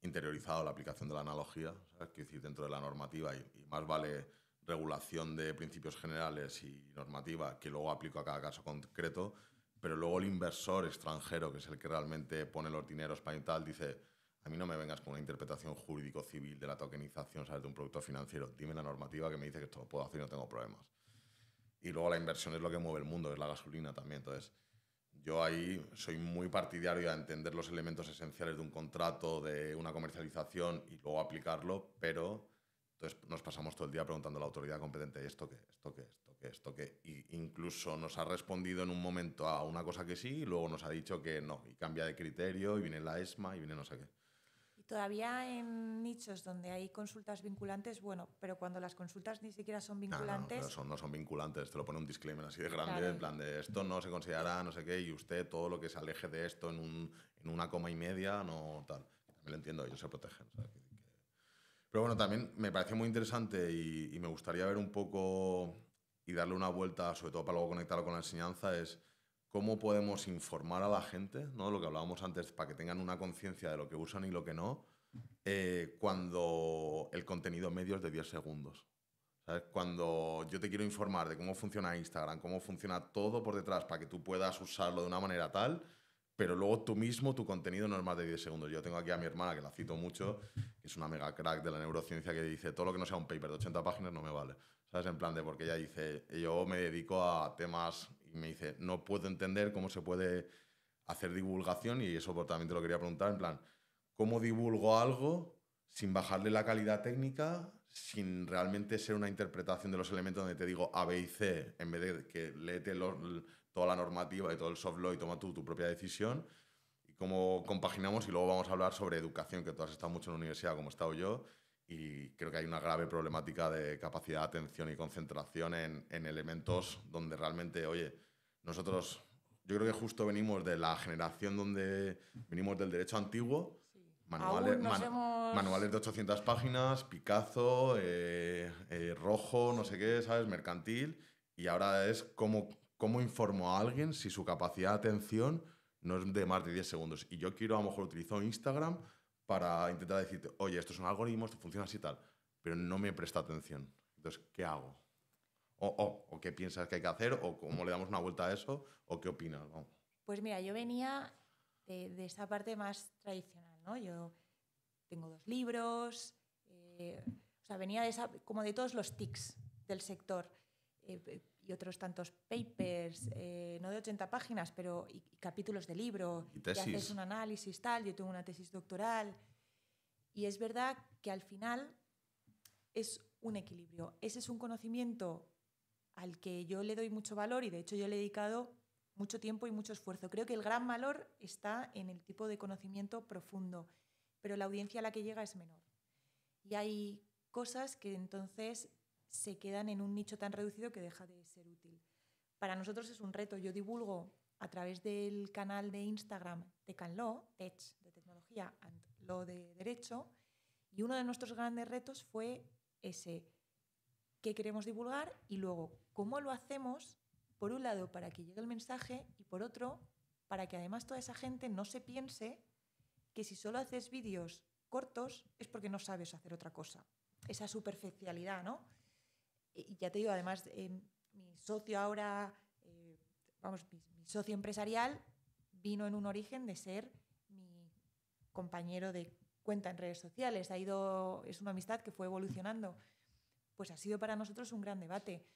interiorizado la aplicación de la analogía, ¿sabes? Quiero decir, dentro de la normativa, y más vale regulación de principios generales y normativa que luego aplico a cada caso concreto, pero luego el inversor extranjero, que es el que realmente pone los dineros para y tal, dice, a mí no me vengas con una interpretación jurídico-civil de la tokenización, ¿sabes? De un producto financiero, dime la normativa que me dice que esto lo puedo hacer y no tengo problemas. Y luego la inversión es lo que mueve el mundo, es la gasolina también. Entonces, yo ahí soy muy partidario a entender los elementos esenciales de un contrato, de una comercialización y luego aplicarlo, pero entonces nos pasamos todo el día preguntando a la autoridad competente, ¿esto qué? ¿Esto qué? ¿Esto qué? ¿Esto qué? Y incluso nos ha respondido en un momento a una cosa que sí y luego nos ha dicho que no, y cambia de criterio y viene la ESMA y viene no sé qué. Todavía en nichos donde hay consultas vinculantes, bueno, pero cuando las consultas ni siquiera son vinculantes... No son vinculantes, te lo pone un disclaimer así de grande, Claro. en plan de esto no se considerará, no sé qué, y usted todo lo que se aleje de esto en una coma y media, no tal. También lo entiendo, ellos se protegen. ¿Sabes? Pero bueno, también me parece muy interesante y me gustaría ver un poco y darle una vuelta, sobre todo para luego conectarlo con la enseñanza, es cómo podemos informar a la gente, ¿no? Lo que hablábamos antes, para que tengan una conciencia de lo que usan y lo que no, cuando el contenido medio es de 10 segundos. ¿Sabes? Cuando yo te quiero informar de cómo funciona Instagram, cómo funciona todo por detrás para que tú puedas usarlo de una manera tal, pero luego tú mismo, tu contenido no es más de 10 segundos. Yo tengo aquí a mi hermana, que la cito mucho, que es una mega crack de la neurociencia, que dice, todo lo que no sea un paper de 80 páginas no me vale. ¿Sabes? En plan de, porque ella dice, yo me dedico a temas, y me dice, no puedo entender cómo se puede hacer divulgación, y eso también te lo quería preguntar, en plan, ¿cómo divulgo algo sin bajarle la calidad técnica, sin realmente ser una interpretación de los elementos donde te digo A, B y C, en vez de que léete toda la normativa y todo el soft law y toma tú tu propia decisión? Y cómo compaginamos, y luego vamos a hablar sobre educación, que tú has estado mucho en la universidad, como he estado yo, y creo que hay una grave problemática de capacidad de atención y concentración en elementos donde realmente, oye, nosotros, yo creo que justo venimos de la generación donde venimos del derecho antiguo, manuales de 800 páginas, Picazo, rojo, no sé qué, ¿sabes? Mercantil. Y ahora es cómo informo a alguien si su capacidad de atención no es de más de 10 segundos. Y yo quiero, a lo mejor, utilizo Instagram para intentar decirte, oye, esto es un algoritmo, esto funciona así y tal, pero no me presta atención. Entonces, ¿qué hago? O qué piensas que hay que hacer, o cómo le damos una vuelta a eso, o qué opinas. Vamos. Pues mira, yo venía de esa parte más tradicional, ¿no? Yo tengo 2 libros, o sea, venía como de todos los tics del sector, y otros tantos papers, no de 80 páginas, pero y capítulos de libro, y tesis. haces un análisis, tal. Yo tengo una tesis doctoral, y es verdad que al final es un equilibrio. Ese es un conocimiento al que yo le doy mucho valor, y de hecho yo le he dedicado mucho tiempo y mucho esfuerzo. Creo que el gran valor está en el tipo de conocimiento profundo, pero la audiencia a la que llega es menor. Y hay cosas que entonces se quedan en un nicho tan reducido que deja de ser útil. Para nosotros es un reto. Yo divulgo a través del canal de Instagram Tech and Law, Tech de tecnología and Law de derecho, y uno de nuestros grandes retos fue ese: ¿qué queremos divulgar? Y luego, ¿cómo lo hacemos? Por un lado, para que llegue el mensaje, y por otro, para que además toda esa gente no se piense que si solo haces vídeos cortos es porque no sabes hacer otra cosa. Esa superficialidad, ¿no? Y ya te digo, además, mi socio ahora, mi socio empresarial vino en un origen de ser mi compañero de cuenta en redes sociales. Es una amistad que fue evolucionando. Pues ha sido para nosotros un gran debate.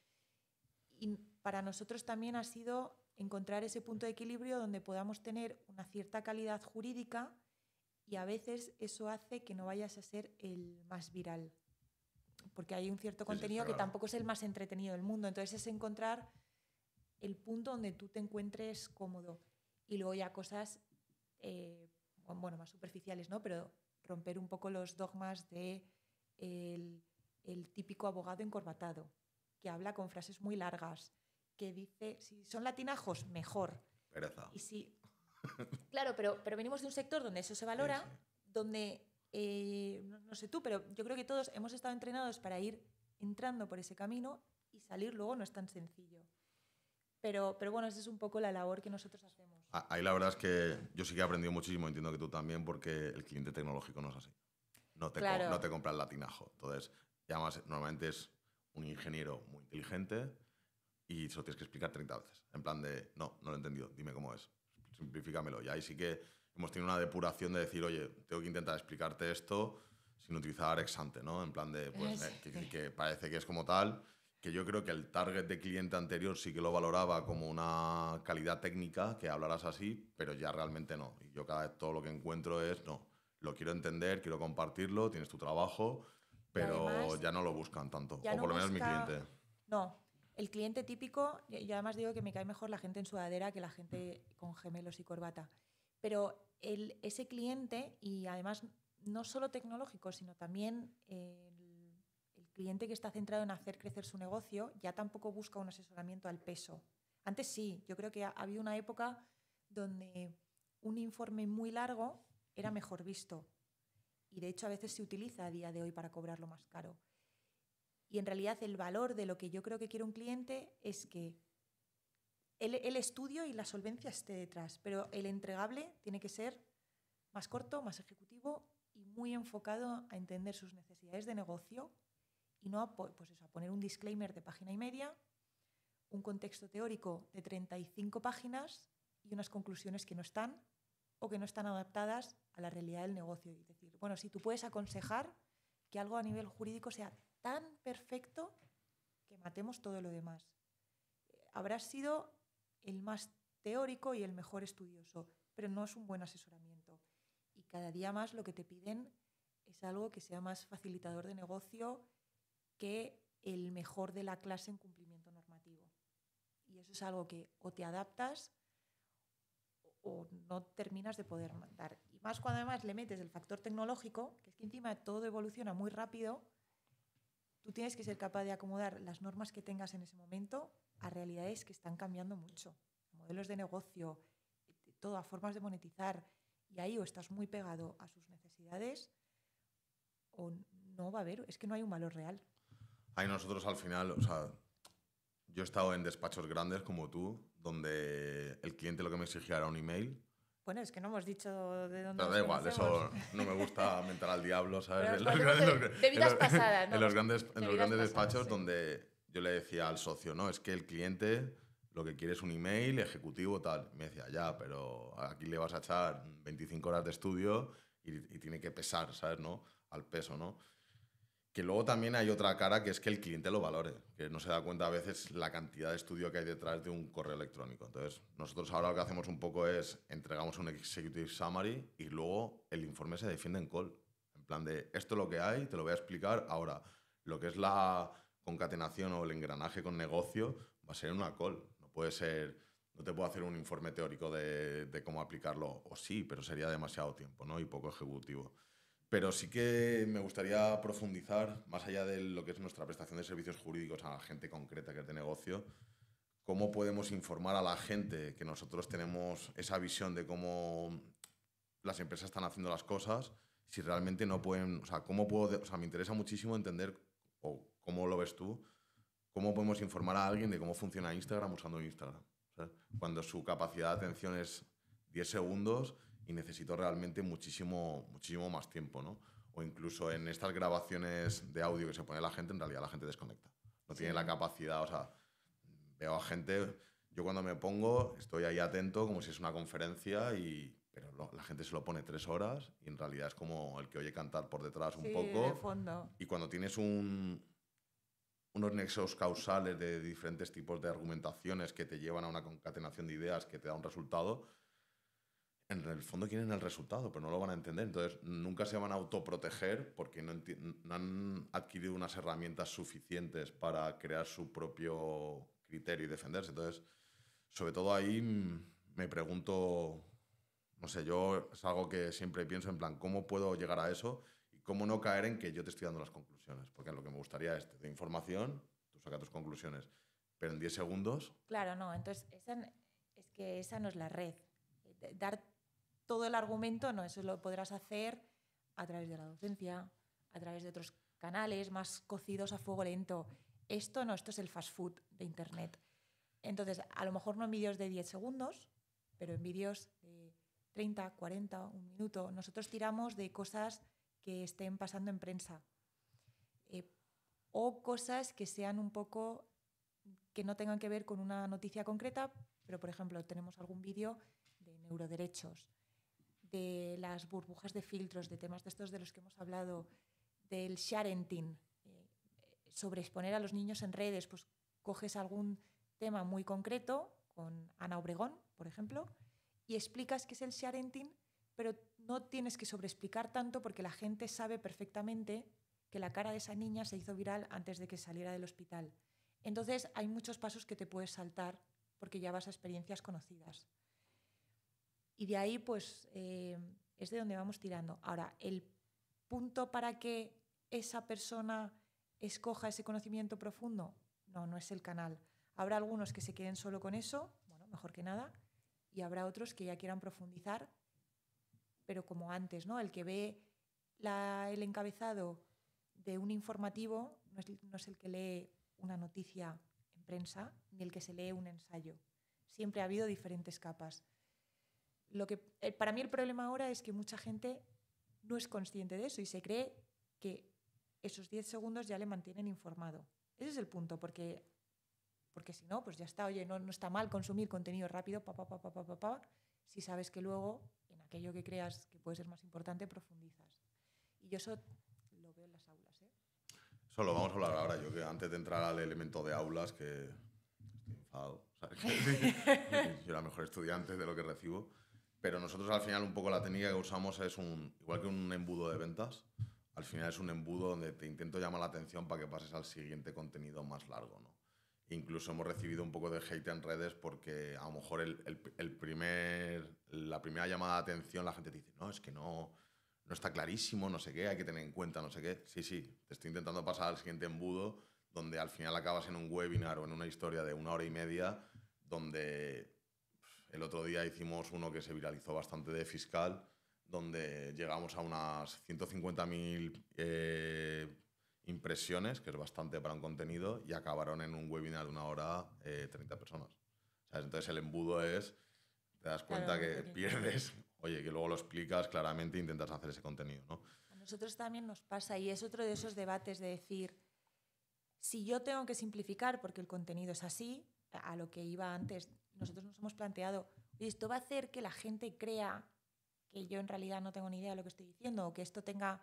Y para nosotros también ha sido encontrar ese punto de equilibrio donde podamos tener una cierta calidad jurídica, y a veces eso hace que no vayas a ser el más viral, porque hay un cierto contenido que tampoco es el más entretenido del mundo. Entonces es encontrar el punto donde tú te encuentres cómodo. Y luego ya cosas más superficiales, ¿no? Pero romper un poco los dogmas de el típico abogado encorbatado, que habla con frases muy largas, que dice, si son latinajos, mejor. Pereza. Y si... Claro, pero venimos de un sector donde eso se valora, sí. Donde, no sé tú, pero yo creo que todos hemos estado entrenados para ir entrando por ese camino, y salir luego no es tan sencillo. Pero bueno, esa es un poco la labor que nosotros hacemos. Ahí la verdad es que yo sí que he aprendido muchísimo, entiendo que tú también, porque el cliente tecnológico no es así. No te compra el latinajo. Entonces, además, normalmente es un ingeniero muy inteligente y se lo tienes que explicar 30 veces. En plan de, no lo he entendido, dime cómo es. Simplifícamelo. Y ahí sí que hemos tenido una depuración de decir, oye, tengo que intentar explicarte esto sin utilizar ex ante, ¿no? En plan de, pues, que parece que es como tal, que yo creo que el target de cliente anterior sí que lo valoraba como una calidad técnica, que hablaras así, pero ya realmente no. Y yo cada vez todo lo que encuentro es, no, lo quiero entender, quiero compartirlo, tienes tu trabajo, pero además, ya no lo buscan tanto. O por lo menos mi cliente. No. El cliente típico, yo además digo que me cae mejor la gente en sudadera que la gente con gemelos y corbata. Pero ese cliente, y además no solo tecnológico, sino también el cliente que está centrado en hacer crecer su negocio ya tampoco busca un asesoramiento al peso. Antes sí, yo creo que había una época donde un informe muy largo era mejor visto. Y de hecho a veces se utiliza a día de hoy para cobrarlo más caro. Y en realidad el valor de lo que yo creo que quiere un cliente es que el estudio y la solvencia esté detrás, pero el entregable tiene que ser más corto, más ejecutivo y muy enfocado a entender sus necesidades de negocio y no a, pues eso, a poner un disclaimer de página y media, un contexto teórico de 35 páginas y unas conclusiones que no están o que no están adaptadas a la realidad del negocio. Y decir, bueno, si tú puedes aconsejar que algo a nivel jurídico sea tan perfecto que matemos todo lo demás. Habrás sido el más teórico y el mejor estudioso, pero no es un buen asesoramiento. Y cada día más lo que te piden es algo que sea más facilitador de negocio que el mejor de la clase en cumplimiento normativo. Y eso es algo que o te adaptas o no terminas de poder mandar. Y más cuando además le metes el factor tecnológico, que es que encima todo evoluciona muy rápido, tú tienes que ser capaz de acomodar las normas que tengas en ese momento a realidades que están cambiando mucho. Modelos de negocio, todo, a formas de monetizar. Y ahí o estás muy pegado a sus necesidades o no va a haber, es que no hay un valor real. Ahí nosotros al final, o sea, yo he estado en despachos grandes como tú, donde el cliente lo que me exigía era un email. Bueno, es que no hemos dicho de dónde Pero nos da igual, conocemos. eso no me gusta mentar al diablo, ¿sabes? De vidas pasadas, ¿no? En los grandes despachos pasadas, sí. donde yo le decía al socio, no, es que el cliente lo que quiere es un email ejecutivo tal. Me decía, ya, pero aquí le vas a echar 25 horas de estudio y tiene que pesar, ¿sabes? ¿No? Al peso, ¿no? Que luego también hay otra cara que es que el cliente lo valore, que no se da cuenta a veces la cantidad de estudio que hay detrás de un correo electrónico. Entonces, nosotros ahora lo que hacemos un poco es entregamos un executive summary y luego el informe se defiende en call. En plan de, esto es lo que hay, te lo voy a explicar. Ahora, lo que es la concatenación o el engranaje con negocio va a ser en una call. No puede ser, no te puedo hacer un informe teórico de cómo aplicarlo, o sí, pero sería demasiado tiempo, ¿no? Y poco ejecutivo. Pero sí que me gustaría profundizar, más allá de lo que es nuestra prestación de servicios jurídicos a la gente concreta que es de negocio, cómo podemos informar a la gente que nosotros tenemos esa visión de cómo las empresas están haciendo las cosas, si realmente no pueden, o sea, me interesa muchísimo entender, o cómo lo ves tú, cómo podemos informar a alguien de cómo funciona Instagram usando Instagram, ¿sabes? Cuando su capacidad de atención es 10 segundos y necesito realmente muchísimo más tiempo, ¿no? O incluso en estas grabaciones de audio que se pone la gente, en realidad la gente desconecta. No tiene la capacidad, o sea, veo a gente, yo cuando me pongo estoy ahí atento como si es una conferencia, pero la gente se lo pone 3 horas y en realidad es como el que oye cantar por detrás un poco. De fondo. Y cuando tienes unos nexos causales de diferentes tipos de argumentaciones que te llevan a una concatenación de ideas que te da un resultado, en el fondo quieren el resultado, pero no lo van a entender. Entonces, nunca se van a autoproteger porque no han adquirido unas herramientas suficientes para crear su propio criterio y defenderse. Entonces, sobre todo ahí me pregunto, no sé, yo es algo que siempre pienso en plan, ¿cómo puedo llegar a eso? Y cómo no caer en que yo te estoy dando las conclusiones. Porque lo que me gustaría es, te doy información, tú sacas tus conclusiones, pero en 10 segundos... Claro, no, entonces es que esa no es la red. Dar todo el argumento, no, eso lo podrás hacer a través de la docencia, a través de otros canales más cocidos a fuego lento. Esto no, esto es el fast food de Internet. Entonces, a lo mejor no en vídeos de 10 segundos, pero en vídeos de 30, 40, un minuto. Nosotros tiramos de cosas que estén pasando en prensa o cosas que sean un poco, que no tengan que ver con una noticia concreta, pero, por ejemplo, tenemos algún vídeo de neuroderechos, de las burbujas de filtros, de temas de estos de los que hemos hablado, del sharenting, sobre exponer a los niños en redes, pues coges algún tema muy concreto, con Ana Obregón, por ejemplo, y explicas qué es el sharenting, pero no tienes que sobreexplicar tanto porque la gente sabe perfectamente que la cara de esa niña se hizo viral antes de que saliera del hospital. Entonces hay muchos pasos que te puedes saltar porque ya vas a experiencias conocidas. Y de ahí, pues, es de donde vamos tirando. Ahora, el punto para que esa persona escoja ese conocimiento profundo? No, no es el canal. Habrá algunos que se queden solo con eso, bueno, mejor que nada, y habrá otros que ya quieran profundizar, pero como antes, ¿no? El que ve el encabezado de un informativo no es el que lee una noticia en prensa ni el que se lee un ensayo. Siempre ha habido diferentes capas. Para mí el problema ahora es que mucha gente no es consciente de eso y se cree que esos 10 segundos ya le mantienen informado. Ese es el punto, porque si no, pues ya está. Oye, no está mal consumir contenido rápido, si sabes que luego en aquello que creas que puede ser más importante profundizas. Y yo eso lo veo en las aulas, ¿eh? Eso lo vamos a hablar ahora. Yo que antes de entrar al elemento de aulas, que estoy enfadado, ¿sabes? Yo era mejor estudiante de lo que recibo. Pero nosotros al final un poco la técnica que usamos es igual que un embudo de ventas, al final es un embudo donde te intento llamar la atención para que pases al siguiente contenido más largo, ¿no? Incluso hemos recibido un poco de hate en redes porque a lo mejor la primera llamada de atención la gente te dice, no, es que no está clarísimo, no sé qué, hay que tener en cuenta, no sé qué. Sí, te estoy intentando pasar al siguiente embudo donde al final acabas en un webinar o en una historia de 1 hora y media donde el otro día hicimos uno que se viralizó bastante de fiscal, donde llegamos a unas 150.000 impresiones, que es bastante para un contenido, y acabaron en un webinar de 1 hora 30 personas. ¿Sabes? Entonces el embudo es, te das cuenta que pierdes, oye, que luego lo explicas claramente e intentas hacer ese contenido, ¿no? A nosotros también nos pasa y es otro de esos debates de decir, si yo tengo que simplificar porque el contenido es así, a lo que iba antes, nosotros nos hemos planteado, oye, esto va a hacer que la gente crea que yo en realidad no tengo ni idea de lo que estoy diciendo o que esto tenga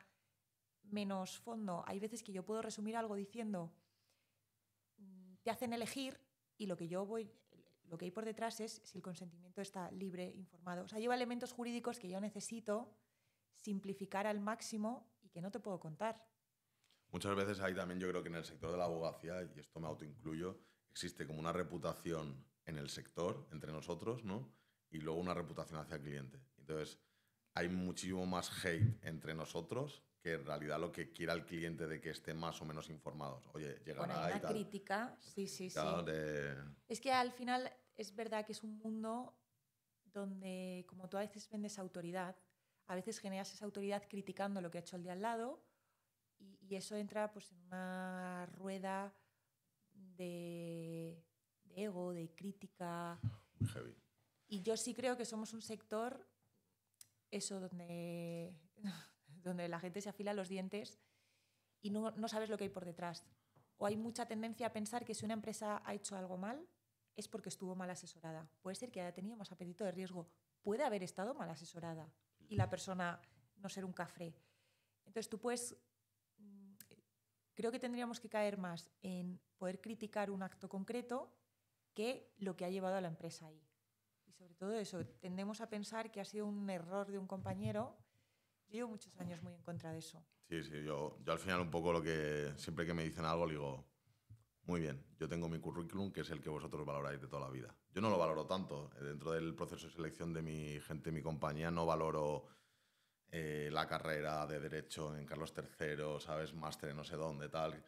menos fondo. Hay veces que yo puedo resumir algo diciendo, te hacen elegir y lo que hay por detrás es si el consentimiento está libre, informado. O sea, lleva elementos jurídicos que yo necesito simplificar al máximo y que no te puedo contar. Muchas veces hay también, yo creo que en el sector de la abogacía, y esto me autoincluyo, existe como una reputación en el sector, entre nosotros, ¿no? Y luego una reputación hacia el cliente. Entonces, hay muchísimo más hate entre nosotros que en realidad lo que quiera el cliente de que estén más o menos informados. Oye, llegará bueno, hay y una tal. crítica, sí. De... Es que al final es verdad que es un mundo donde, como tú a veces vendes autoridad, a veces generas esa autoridad criticando lo que ha hecho el de al lado y eso entra pues en una rueda de ego, de crítica. Muy heavy. Y yo sí creo que somos un sector, eso, donde la gente se afila los dientes y no sabes lo que hay por detrás. O hay mucha tendencia a pensar que si una empresa ha hecho algo mal es porque estuvo mal asesorada. Puede ser que haya tenido más apetito de riesgo. Puede haber estado mal asesorada y la persona no ser un cafre. Entonces tú puedes... Creo que tendríamos que caer más en poder criticar un acto concreto que lo que ha llevado a la empresa ahí. Y sobre todo eso, tendemos a pensar que ha sido un error de un compañero. Yo llevo muchos años muy en contra de eso. Sí, yo al final un poco siempre que me dicen algo le digo, muy bien, yo tengo mi currículum que es el que vosotros valoráis de toda la vida. Yo no lo valoro tanto. Dentro del proceso de selección de mi gente, mi compañía, no valoro la carrera de Derecho en Carlos III, ¿sabes? Máster en no sé dónde, tal,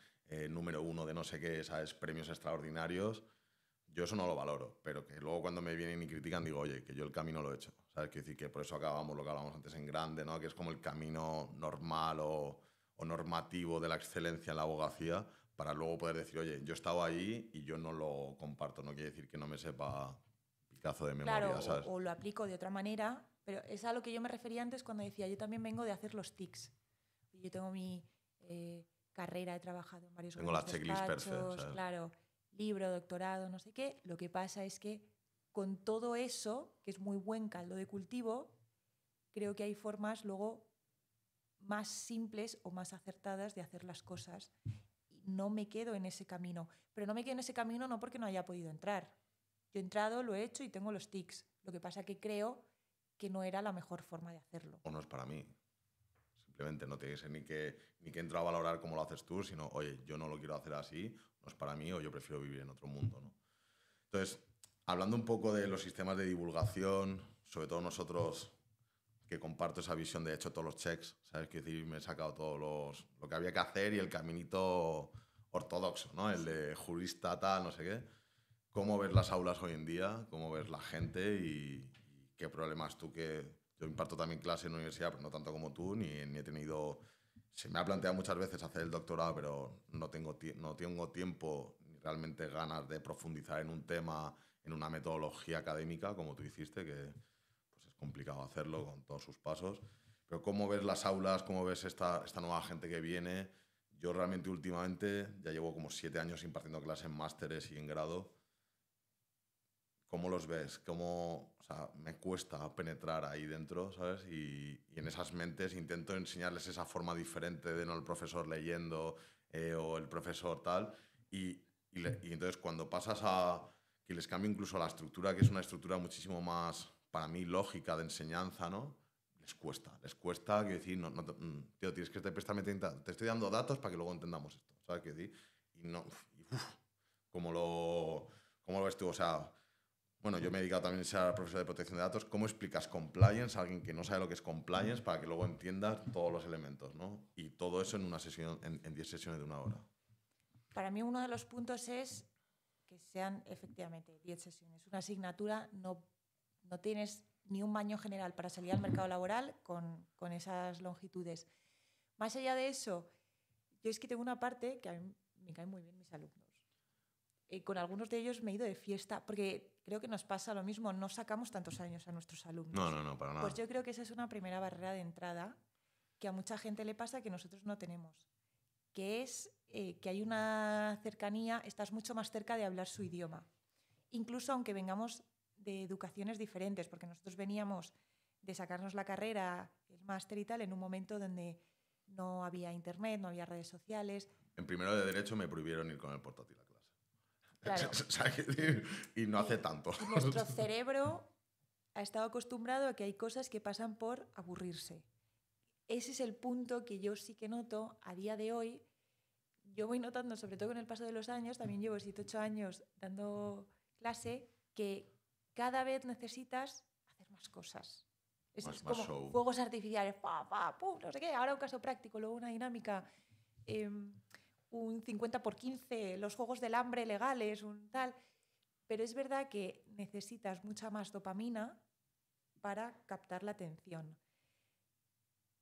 número 1 de no sé qué, ¿sabes? Premios extraordinarios. Yo eso no lo valoro, pero que luego cuando me vienen y critican digo, oye, que yo el camino lo he hecho, ¿sabes? Quiero decir que por eso acabamos lo que hablábamos antes en grande, ¿no? Que es como el camino normal o normativo de la excelencia en la abogacía para luego poder decir, oye, yo he estado ahí y yo no lo comparto. No quiere decir que no me sepa picazo de memoria, claro, ¿sabes? o lo aplico de otra manera, pero es a lo que yo me refería antes cuando decía, yo también vengo de hacer los tics. Yo tengo mi carrera, he trabajado en varios Tengo la checklist perfecta, claro, libro, doctorado, no sé qué. Lo que pasa es que con todo eso, que es muy buen caldo de cultivo, creo que hay formas luego más simples o más acertadas de hacer las cosas. Y no me quedo en ese camino. Pero no me quedo en ese camino no porque no haya podido entrar. Yo he entrado, lo he hecho y tengo los tics. Lo que pasa es que creo que no era la mejor forma de hacerlo. O no es para mí. Simplemente no tiene que ser ni que entro a valorar cómo lo haces tú, sino, oye, yo no lo quiero hacer así, no es para mí o yo prefiero vivir en otro mundo, ¿no? Entonces, hablando un poco de los sistemas de divulgación, sobre todo nosotros que comparto esa visión de hecho todos los checks, ¿sabes? Quiero decir, me he sacado lo que había que hacer y el caminito ortodoxo, ¿no? El de jurista tal, no sé qué. ¿Cómo ves las aulas hoy en día? ¿Cómo ves la gente? Y qué problemas tú que... Yo imparto también clase en la universidad, pero no tanto como tú, ni he tenido... Se me ha planteado muchas veces hacer el doctorado, pero no tengo tiempo ni realmente ganas de profundizar en un tema, en una metodología académica, como tú hiciste, que pues es complicado hacerlo con todos sus pasos. Pero ¿cómo ves las aulas? ¿Cómo ves esta nueva gente que viene? Yo realmente últimamente ya llevo como 7 años impartiendo clases en másteres y en grado. ¿Cómo los ves? O sea, me cuesta penetrar ahí dentro, ¿sabes? Y en esas mentes intento enseñarles esa forma diferente de no el profesor leyendo o el profesor tal. Y entonces cuando pasas a que les cambie incluso la estructura, que es una estructura muchísimo más, para mí, lógica de enseñanza, ¿no? Les cuesta, quiero decir, tío, tienes que prestarme atención, te estoy dando datos para que luego entendamos esto, ¿sabes? Quiero decir, y no, ¿cómo lo ves tú? O sea, bueno, yo me he dedicado también a ser profesor de protección de datos. ¿Cómo explicas compliance a alguien que no sabe lo que es compliance para que luego entiendas todos los elementos, ¿no? Y todo eso en una sesión, en 10 sesiones de 1 hora. Para mí uno de los puntos es que sean efectivamente 10 sesiones. Una asignatura, no tienes ni un baño general para salir al mercado laboral con esas longitudes. Más allá de eso, yo es que tengo una parte que a mí me caen muy bien mis alumnos. Con algunos de ellos me he ido de fiesta, porque creo que nos pasa lo mismo, no sacamos tantos años a nuestros alumnos. No, para nada. Pues yo creo que esa es una primera barrera de entrada que a mucha gente le pasa que nosotros no tenemos, que es que hay una cercanía, estás mucho más cerca de hablar su idioma. Incluso aunque vengamos de educaciones diferentes, porque nosotros veníamos de sacarnos la carrera, el máster y tal, en un momento donde no había internet, no había redes sociales. En primero de Derecho me prohibieron ir con el portátil a clase. Claro. Y no hace tanto. Y nuestro cerebro ha estado acostumbrado a que hay cosas que pasan por aburrirse. Ese es el punto que yo sí que noto a día de hoy. Yo voy notando, sobre todo con el paso de los años, también llevo 7, 8 años dando clase, que cada vez necesitas hacer más cosas. Es más como show. fuegos artificiales, pum, no sé qué, ahora un caso práctico, luego una dinámica, un 50x15, los juegos del hambre legales, un tal. Pero es verdad que necesitas mucha más dopamina para captar la atención.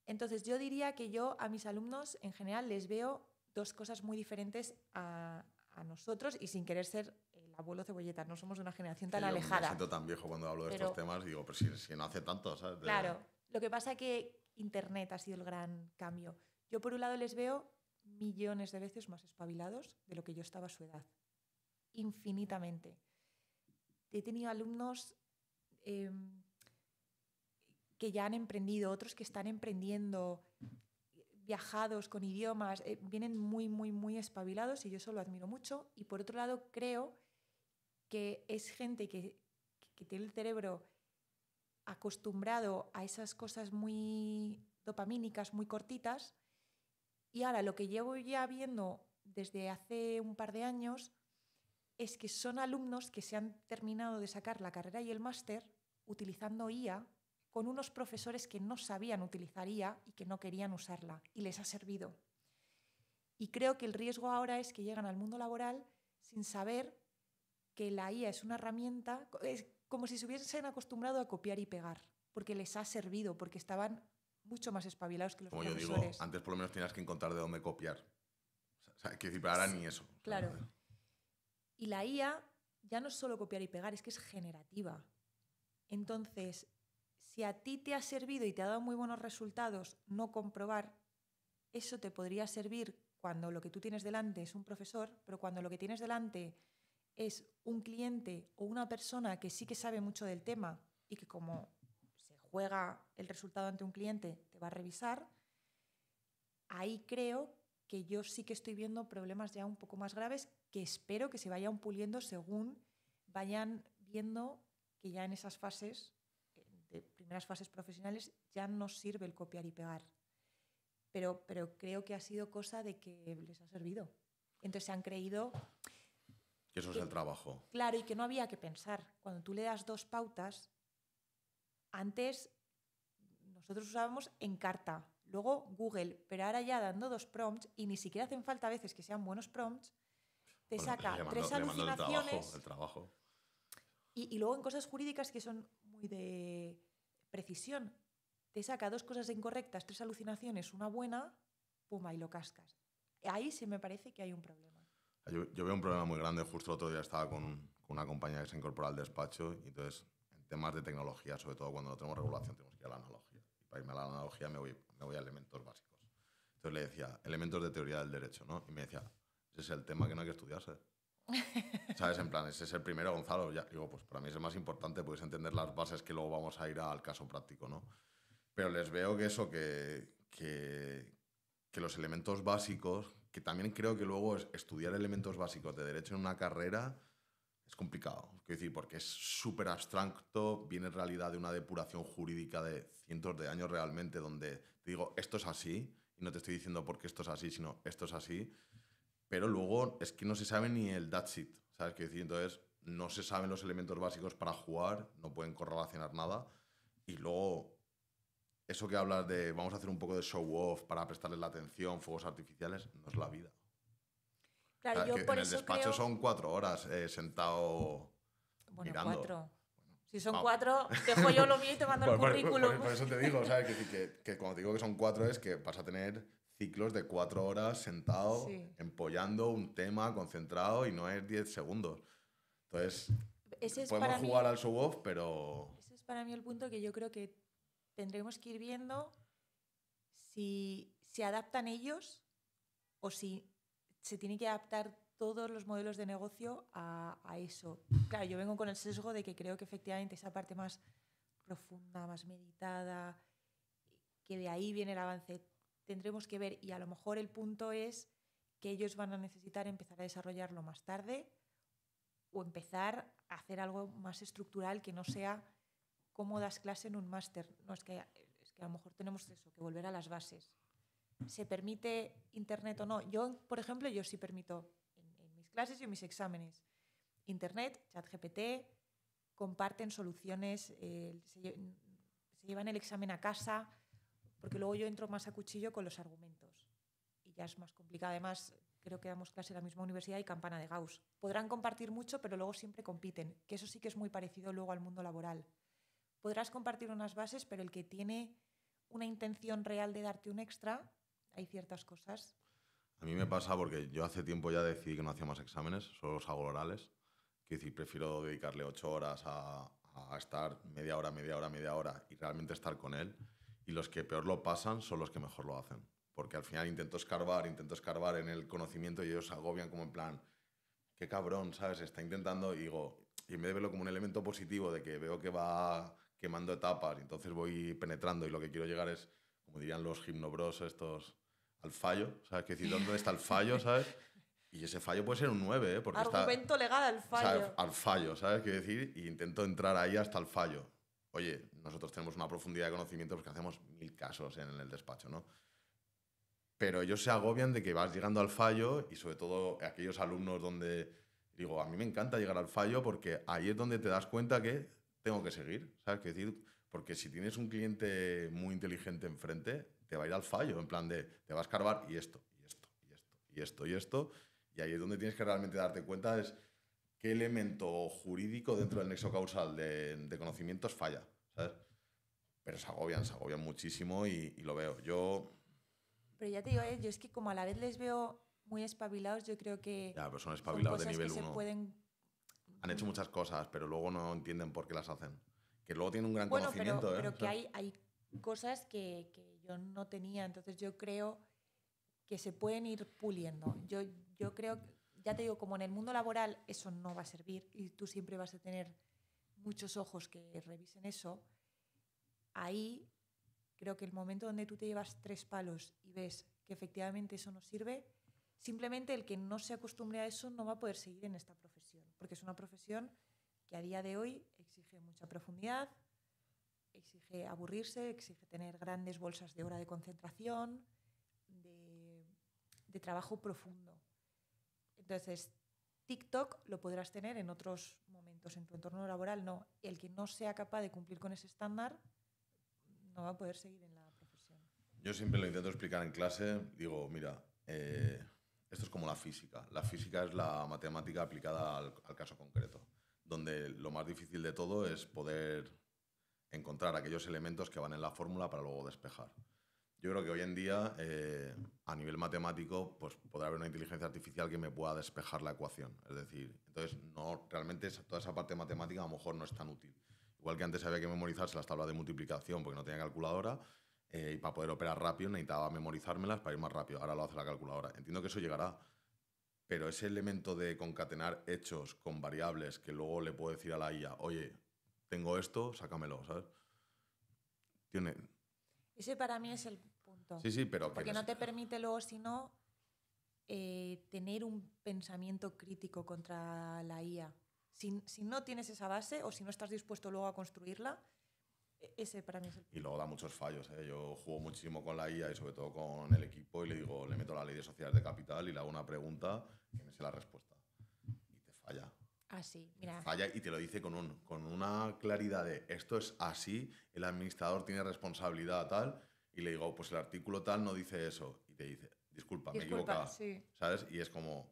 Entonces yo diría que yo a mis alumnos en general les veo 2 cosas muy diferentes a nosotros, y sin querer ser el abuelo cebolleta, no somos de una generación tan alejada. Me siento tan viejo cuando hablo de estos temas, digo, pero si no hace tanto, ¿sabes? Claro, lo que pasa es que Internet ha sido el gran cambio. Yo por un lado les veo millones de veces más espabilados de lo que yo estaba a su edad. Infinitamente. He tenido alumnos que ya han emprendido, otros que están emprendiendo, viajados con idiomas, vienen muy, muy, muy espabilados, y yo eso lo admiro mucho. Y por otro lado creo que es gente que tiene el cerebro acostumbrado a esas cosas muy dopamínicas, muy cortitas, y ahora lo que llevo ya viendo desde hace un par de años es que son alumnos que se han terminado de sacar la carrera y el máster utilizando IA con unos profesores que no sabían utilizar IA y que no querían usarla, y les ha servido. Y creo que el riesgo ahora es que llegan al mundo laboral sin saber que la IA es una herramienta, es como si se hubiesen acostumbrado a copiar y pegar, porque les ha servido, porque estaban mucho más espabilados que los profesores. Como yo digo, antes por lo menos tenías que encontrar de dónde copiar. O sea, que decir, ahora ni eso. Claro. Y la IA ya no es solo copiar y pegar, es que es generativa. Entonces, si a ti te ha servido y te ha dado muy buenos resultados no comprobar, eso te podría servir cuando lo que tú tienes delante es un profesor, pero cuando lo que tienes delante es un cliente o una persona que sí que sabe mucho del tema y que, como se juega el resultado ante un cliente, te va a revisar, ahí creo que yo sí que estoy viendo problemas ya un poco más graves, que espero que se vayan puliendo según vayan viendo que ya en esas fases, de primeras fases profesionales, ya no sirve el copiar y pegar. Pero creo que ha sido cosa de que les ha servido. Entonces se han creído... Que eso es el trabajo. Claro, y que no había que pensar. Cuando tú le das 2 pautas, antes nosotros usábamos Encarta, luego Google, pero ahora ya dando 2 prompts, y ni siquiera hacen falta a veces que sean buenos prompts, te saca 3 alucinaciones. El trabajo. Y luego en cosas jurídicas que son muy de precisión, te saca 2 cosas incorrectas, 3 alucinaciones, una buena, pum, y lo cascas. Ahí sí me parece que hay un problema. Yo veo un problema muy grande. Justo el otro día estaba con una compañía que se incorpora al despacho y entonces en temas de tecnología, sobre todo cuando no tenemos regulación, tenemos que ir a la analogía. Y para irme a la analogía me voy a elementos básicos. Entonces le decía, elementos de teoría del derecho, ¿no? Y me decía, ese es el tema que no hay que estudiarse. ¿Sabes? En plan, ese es el primero, Gonzalo. Ya, digo, pues para mí es el más importante, puedes entender las bases que luego vamos a ir al caso práctico, ¿no? Pero les veo que eso, que los elementos básicos, que también creo que luego estudiar elementos básicos de derecho en una carrera es complicado. Quiero decir, porque es súper abstracto, viene en realidad de una depuración jurídica de cientos de años realmente, donde te digo, esto es así, y no te estoy diciendo por qué esto es así, sino esto es así, pero luego es que no se sabe ni el that's it, ¿sabes? Quiero decir, entonces no se saben los elementos básicos para jugar, no pueden correlacionar nada, y luego eso que hablas de vamos a hacer un poco de show off para prestarles la atención, fuegos artificiales, no es la vida. Claro, O sea, yo que por en el eso despacho creo... son 4 horas sentado mirando. 4. Si son 4, dejo yo lo mío y te mando el currículum. Por eso te digo, ¿sabes? Que cuando te digo que son 4 es que vas a tener ciclos de 4 horas sentado, empollando un tema, concentrado, y no es 10 segundos. Entonces, podemos jugar al show off, pero... Ese es para mí el punto que yo creo que tendremos que ir viendo si se adaptan ellos o si se tiene que adaptar todos los modelos de negocio a eso. Claro, yo vengo con el sesgo de que creo que efectivamente esa parte más profunda, más meditada, que de ahí viene el avance, tendremos que ver, y a lo mejor el punto es que ellos van a necesitar empezar a desarrollarlo más tarde o empezar a hacer algo más estructural que no sea cómo das clase en un máster. No, es que a lo mejor tenemos eso, que volver a las bases. ¿Se permite internet o no? Yo, por ejemplo, yo sí permito en mis clases y en mis exámenes internet, ChatGPT, comparten soluciones, se llevan el examen a casa, porque luego yo entro más a cuchillo con los argumentos y ya es más complicado. Además, creo que damos clase en la misma universidad y campana de Gauss. Podrán compartir mucho, pero luego siempre compiten, que eso sí que es muy parecido luego al mundo laboral. Podrás compartir unas bases, pero el que tiene una intención real de darte un extra, hay ciertas cosas. A mí me pasa porque yo hace tiempo ya decidí que no hacía más exámenes, solo los hago orales. Es decir, prefiero dedicarle 8 horas a estar media hora y realmente estar con él. Y los que peor lo pasan son los que mejor lo hacen. Porque al final intento escarbar en el conocimiento y ellos se agobian como en plan, qué cabrón, ¿sabes? Está intentando y digo, y en vez de verlo como un elemento positivo de que veo que va quemando etapas y entonces voy penetrando y lo que quiero llegar es, como dirían los gimnobros estos, al fallo, ¿sabes? Que decir, ¿dónde está el fallo, ¿sabes? Y ese fallo puede ser un 9, ¿eh? Porque argumento legal al fallo. ¿sabes? Al fallo, ¿sabes? Quiero decir, y intento entrar ahí hasta el fallo. Oye, nosotros tenemos una profundidad de conocimiento porque hacemos 1000 casos en el despacho, ¿no? Pero ellos se agobian de que vas llegando al fallo y sobre todo aquellos alumnos donde digo, a mí me encanta llegar al fallo porque ahí es donde te das cuenta que tengo que seguir, ¿sabes? Quiero decir, porque si tienes un cliente muy inteligente enfrente, te va a ir al fallo, en plan de, te va a escarbar y esto, y esto, y esto, y esto, y esto, y ahí es donde tienes que realmente darte cuenta es qué elemento jurídico dentro del nexo causal de conocimientos falla, ¿sabes? Pero se agobian muchísimo y lo veo. Pero ya te digo, yo es que como a la vez les veo muy espabilados, yo creo que ya, pero son espabilados de nivel 1. Pueden... Han hecho muchas cosas, pero luego no entienden por qué las hacen. Que luego tienen un gran conocimiento, pero que hay cosas que yo no tenía, entonces yo creo que se pueden ir puliendo. Yo creo, ya te digo, como en el mundo laboral eso no va a servir y tú siempre vas a tener muchos ojos que revisen eso, ahí creo que el momento donde tú te llevas 3 palos y ves que efectivamente eso no sirve, simplemente el que no se acostumbre a eso no va a poder seguir en esta profesión, porque es una profesión que a día de hoy exige mucha profundidad, exige aburrirse, exige tener grandes bolsas de hora de concentración, de trabajo profundo. Entonces, TikTok lo podrás tener en otros momentos, en tu entorno laboral no. El que no sea capaz de cumplir con ese estándar no va a poder seguir en la profesión. Yo siempre lo intento explicar en clase. Digo, mira, esto es como la física. La física es la matemática aplicada al caso concreto, donde lo más difícil de todo es poder encontrar aquellos elementos que van en la fórmula para luego despejar. Yo creo que hoy en día, a nivel matemático, pues podrá haber una inteligencia artificial que me pueda despejar la ecuación. Es decir, entonces no, realmente toda esa parte matemática a lo mejor no es tan útil. Igual que antes había que memorizarse las tablas de multiplicación porque no tenía calculadora, y para poder operar rápido necesitaba memorizármelas para ir más rápido. Ahora lo hace la calculadora. Entiendo que eso llegará, pero ese elemento de concatenar hechos con variables que luego le puedo decir a la IA, oye, tengo esto, sácamelo, ¿sabes? Ese para mí es el punto. Sí, pero... Porque no te permite luego, si no, tener un pensamiento crítico contra la IA. Si no tienes esa base o si no estás dispuesto luego a construirla, ese para mí es el punto. Y luego da muchos fallos, ¿eh? Yo juego muchísimo con la IA y sobre todo con el equipo y le digo, le meto la ley de sociedades de capital y le hago una pregunta que me sé la respuesta. Y te falla. Así, mira. Falla y te lo dice con una claridad de esto es así, el administrador tiene responsabilidad tal, y le digo, pues el artículo tal no dice eso. Y te dice, disculpa, me he equivocado. Sí. ¿Sabes? Y es como,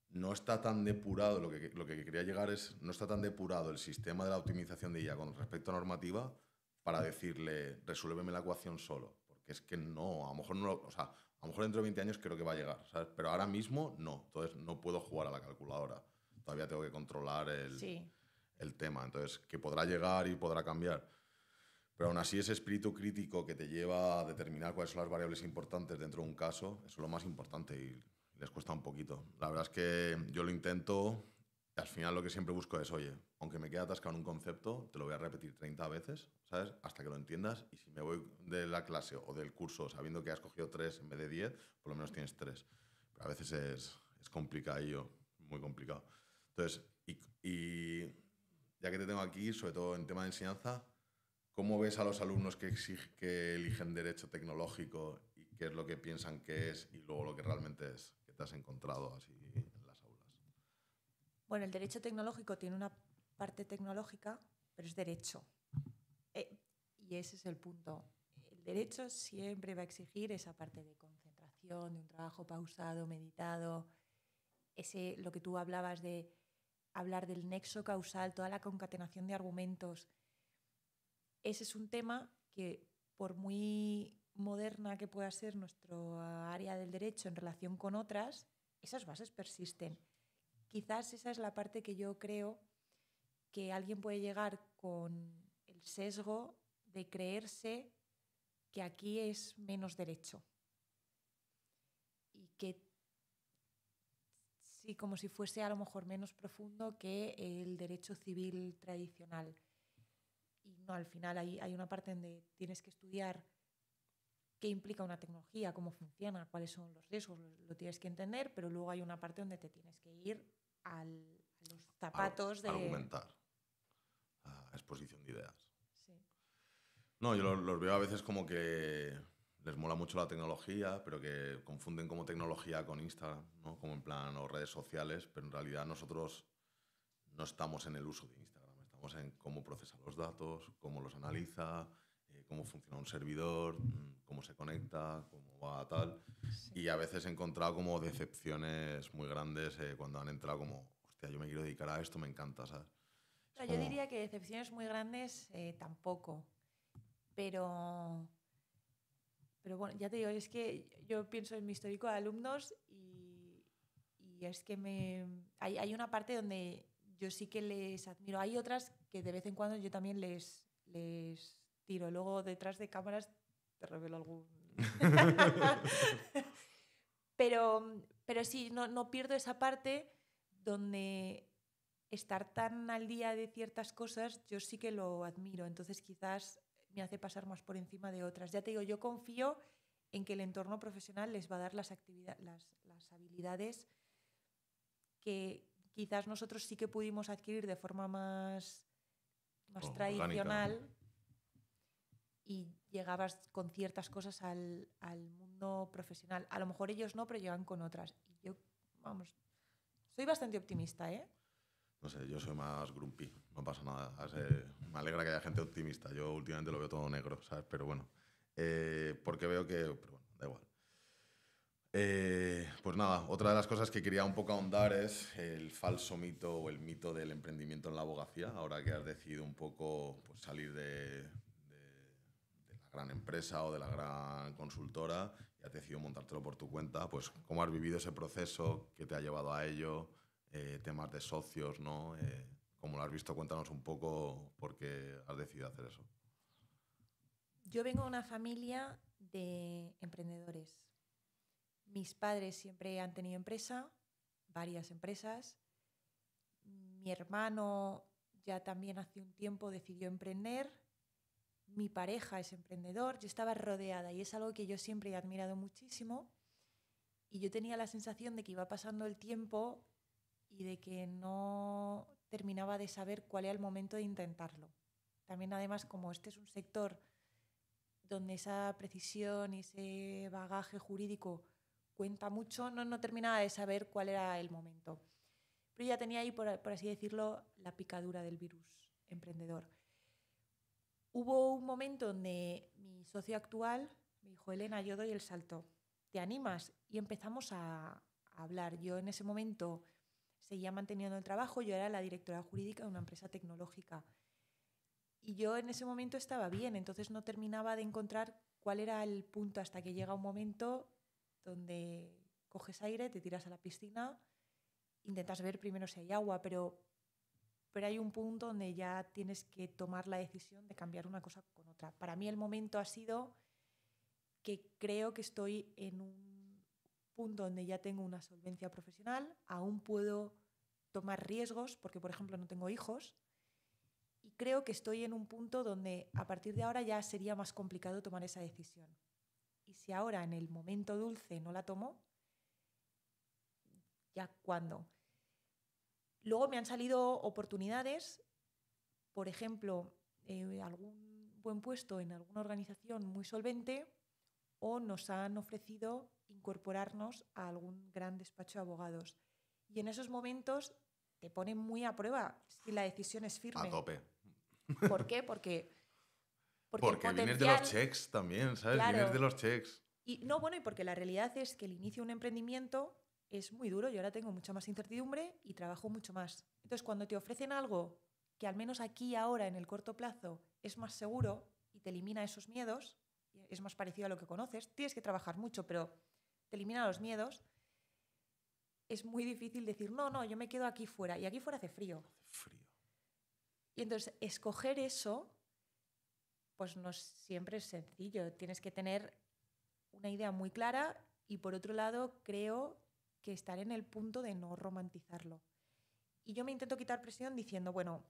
no está tan depurado, lo que quería llegar es, no está tan depurado el sistema de la optimización de IA con respecto a normativa para decirle, resuélveme la ecuación solo. Porque es que no, a lo mejor no, o sea, a lo mejor dentro de 20 años creo que va a llegar, ¿sabes? Pero ahora mismo no, entonces no puedo jugar a la calculadora. Todavía tengo que controlar el tema. Entonces, que podrá llegar y podrá cambiar. Pero aún así, ese espíritu crítico que te lleva a determinar cuáles son las variables importantes dentro de un caso, eso es lo más importante y les cuesta un poquito. La verdad es que yo lo intento y al final lo que siempre busco es, oye, aunque me quede atascado en un concepto, te lo voy a repetir 30 veces, ¿sabes? Hasta que lo entiendas y si me voy de la clase o del curso sabiendo que has cogido 3 en vez de 10, por lo menos tienes 3. Pero a veces es complicadillo, muy complicado. Entonces, y ya que te tengo aquí, sobre todo en tema de enseñanza, ¿cómo ves a los alumnos que eligen derecho tecnológico y qué es lo que piensan que es y luego lo que realmente es, que te has encontrado así en las aulas? Bueno, el derecho tecnológico tiene una parte tecnológica, pero es derecho. Y ese es el punto. El derecho siempre va a exigir esa parte de concentración, de un trabajo pausado, meditado, lo que tú hablabas de hablar del nexo causal, toda la concatenación de argumentos. Ese es un tema que, por muy moderna que pueda ser nuestra área del derecho en relación con otras, esas bases persisten. Quizás esa es la parte que yo creo que alguien puede llegar con el sesgo de creerse que aquí es menos derecho. Y que sí, como si fuese a lo mejor menos profundo que el derecho civil tradicional. Y no, al final hay una parte donde tienes que estudiar qué implica una tecnología, cómo funciona, cuáles son los riesgos, lo tienes que entender, pero luego hay una parte donde te tienes que ir a los zapatos de... Argumentar, a exposición de ideas. Sí. No, yo los veo a veces como que les mola mucho la tecnología, pero que confunden como tecnología con Instagram, ¿no? Como en plan, o redes sociales, pero en realidad nosotros no estamos en el uso de Instagram, estamos en cómo procesa los datos, cómo los analiza, cómo funciona un servidor, cómo se conecta, cómo va tal. Sí. Y a veces he encontrado como decepciones muy grandes cuando han entrado como, hostia, yo me quiero dedicar a esto, me encanta, ¿sabes? No, yo diría que decepciones muy grandes tampoco, pero bueno, ya te digo, es que yo pienso en mi histórico de alumnos y es que hay una parte donde yo sí que les admiro. Hay otras que de vez en cuando yo también les tiro. Luego detrás de cámaras te revelo algún... pero sí, no pierdo esa parte donde estar tan al día de ciertas cosas yo sí que lo admiro. Entonces quizás me hace pasar más por encima de otras. Ya te digo, yo confío en que el entorno profesional les va a dar las habilidades que quizás nosotros sí que pudimos adquirir de forma más tradicional orgánica. Y llegabas con ciertas cosas al mundo profesional. A lo mejor ellos no, pero llegan con otras. Y yo, vamos, soy bastante optimista, ¿eh? No sé, yo soy más grumpy, no pasa nada. Me alegra que haya gente optimista. Yo últimamente lo veo todo negro, ¿sabes? Pero bueno, porque veo que... Pero bueno, da igual. Pues nada, otra de las cosas que quería un poco ahondar es el falso mito o el mito del emprendimiento en la abogacía. Ahora que has decidido un poco pues, salir de la gran empresa o de la gran consultora y has decidido montártelo por tu cuenta, pues cómo has vivido ese proceso, qué te ha llevado a ello, temas de socios, ¿no? ¿Cómo lo has visto? Cuéntanos un poco por qué has decidido hacer eso. Yo vengo de una familia de emprendedores. Mis padres siempre han tenido empresa, varias empresas. Mi hermano ya también hace un tiempo decidió emprender. Mi pareja es emprendedor. Yo estaba rodeada y es algo que yo siempre he admirado muchísimo. Y yo tenía la sensación de que iba pasando el tiempo y de que no terminaba de saber cuál era el momento de intentarlo. También además como este es un sector donde esa precisión y ese bagaje jurídico cuenta mucho, no terminaba de saber cuál era el momento. Pero ya tenía ahí, por así decirlo, la picadura del virus emprendedor. Hubo un momento donde mi socio actual me dijo, Elena, yo doy el salto, ¿te animas? Y empezamos a hablar. Yo en ese momento seguía manteniendo el trabajo, yo era la directora jurídica de una empresa tecnológica. Y yo en ese momento estaba bien, entonces no terminaba de encontrar cuál era el punto hasta que llega un momento donde coges aire, te tiras a la piscina, intentas ver primero si hay agua, pero hay un punto donde ya tienes que tomar la decisión de cambiar una cosa con otra. Para mí el momento ha sido que creo que estoy en un punto donde ya tengo una solvencia profesional, aún puedo tomar riesgos, porque por ejemplo no tengo hijos, y creo que estoy en un punto donde a partir de ahora ya sería más complicado tomar esa decisión. Y si ahora en el momento dulce no la tomo, ¿ya cuándo? Luego me han salido oportunidades, por ejemplo, algún buen puesto en alguna organización muy solvente, o nos han ofrecido incorporarnos a algún gran despacho de abogados. Y en esos momentos te ponen muy a prueba si la decisión es firme. A tope. ¿Por qué? Porque vienes de los checks también, ¿sabes? Claro. Vienes de los checks. Y porque la realidad es que el inicio de un emprendimiento es muy duro. Yo ahora tengo mucha más incertidumbre y trabajo mucho más. Entonces, cuando te ofrecen algo que al menos aquí ahora en el corto plazo es más seguro y te elimina esos miedos, es más parecido a lo que conoces, tienes que trabajar mucho, pero te elimina los miedos, es muy difícil decir, no, yo me quedo aquí fuera. Y aquí fuera hace frío. Y entonces, escoger eso, pues no siempre es sencillo. Tienes que tener una idea muy clara y, por otro lado, creo que estar en el punto de no romantizarlo. Y yo me intento quitar presión diciendo, bueno,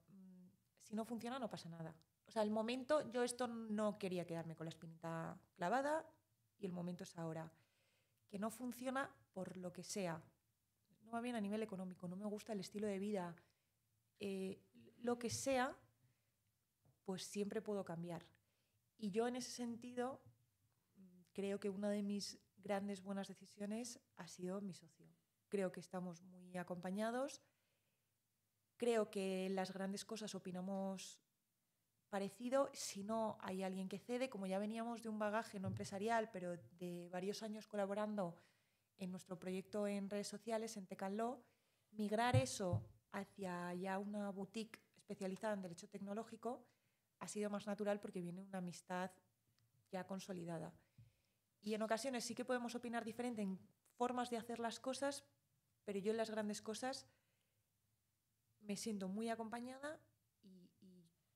si no funciona no pasa nada. O sea, el momento, yo esto no quería quedarme con la espinita clavada y el momento es ahora. Que no funciona por lo que sea. No va bien a nivel económico, no me gusta el estilo de vida. Lo que sea, pues siempre puedo cambiar. Y yo en ese sentido creo que una de mis grandes buenas decisiones ha sido mi socio. Creo que estamos muy acompañados. Creo que en las grandes cosas opinamos parecido. Si no hay alguien que cede, como ya veníamos de un bagaje no empresarial, pero de varios años colaborando en nuestro proyecto en redes sociales, en Tech & Law, migrar eso hacia ya una boutique especializada en derecho tecnológico ha sido más natural porque viene una amistad ya consolidada. Y en ocasiones sí que podemos opinar diferente en formas de hacer las cosas, pero yo en las grandes cosas me siento muy acompañada y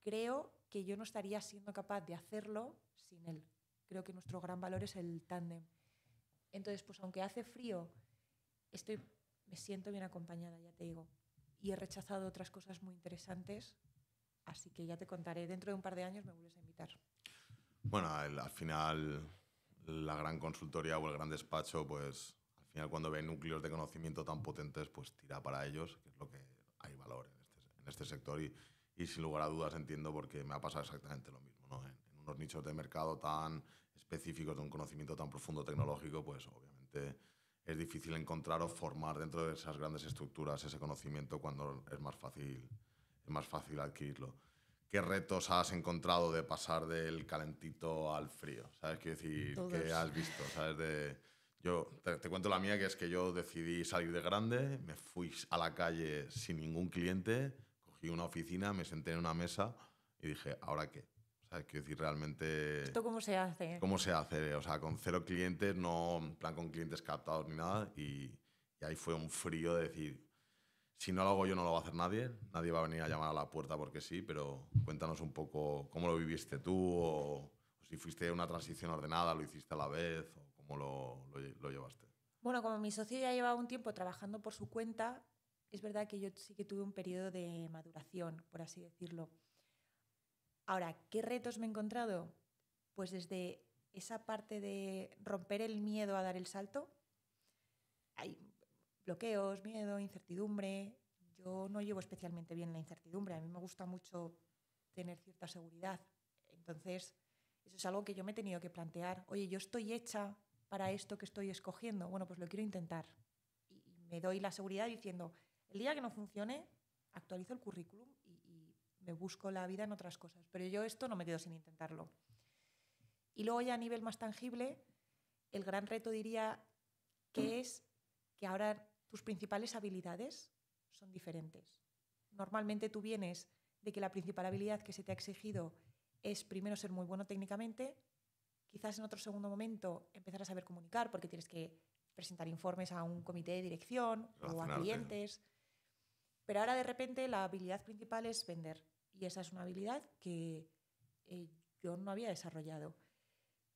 creo que yo no estaría siendo capaz de hacerlo sin él. Creo que nuestro gran valor es el tándem. Entonces, pues aunque hace frío, me siento bien acompañada, ya te digo. Y he rechazado otras cosas muy interesantes, así que ya te contaré. Dentro de un par de años me vuelves a invitar. Bueno, al final, la gran consultoría o el gran despacho, pues al final cuando ven núcleos de conocimiento tan potentes, pues tira para ellos, que es lo que hay valor en este sector. Y sin lugar a dudas entiendo porque me ha pasado exactamente lo mismo, ¿no? En unos nichos de mercado tan específicos, de un conocimiento tan profundo tecnológico, pues obviamente es difícil encontrar o formar dentro de esas grandes estructuras ese conocimiento cuando es más fácil adquirirlo. ¿Qué retos has encontrado de pasar del calentito al frío? ¿Sabes? Quiero decir, Todos. ¿qué has visto? ¿Sabes? Yo te cuento la mía, que es que yo decidí salir de grande, me fui a la calle sin ningún cliente, cogí una oficina, me senté en una mesa y dije, ¿ahora qué? ¿Sabes? Quiero decir, realmente... ¿Esto cómo se hace? ¿Cómo se hace? O sea, con 0 clientes, no en plan con clientes captados ni nada. Y ahí fue un frío de decir, si no lo hago yo, no lo va a hacer nadie. Nadie va a venir a llamar a la puerta porque sí, pero cuéntanos un poco cómo lo viviste tú o si fuiste una transición ordenada, lo hiciste a la vez o cómo lo llevaste. Bueno, como mi socio ya llevaba un tiempo trabajando por su cuenta, es verdad que yo sí que tuve un periodo de maduración, por así decirlo. Ahora, ¿qué retos me he encontrado? Pues desde esa parte de romper el miedo a dar el salto. Hay bloqueos, miedo, incertidumbre. Yo no llevo especialmente bien la incertidumbre. A mí me gusta mucho tener cierta seguridad. Entonces, eso es algo que yo me he tenido que plantear. Oye, ¿yo estoy hecha para esto que estoy escogiendo? Bueno, pues lo quiero intentar. Y me doy la seguridad diciendo, el día que no funcione, actualizo el currículum y me busco la vida en otras cosas. Pero yo esto no me quedo sin intentarlo. Y luego ya a nivel más tangible, el gran reto diría que es que ahora tus principales habilidades son diferentes. Normalmente tú vienes de que la principal habilidad que se te ha exigido es primero ser muy bueno técnicamente, quizás en otro segundo momento empezar a saber comunicar porque tienes que presentar informes a un comité de dirección o a clientes, pero ahora de repente la habilidad principal es vender y esa es una habilidad que yo no había desarrollado.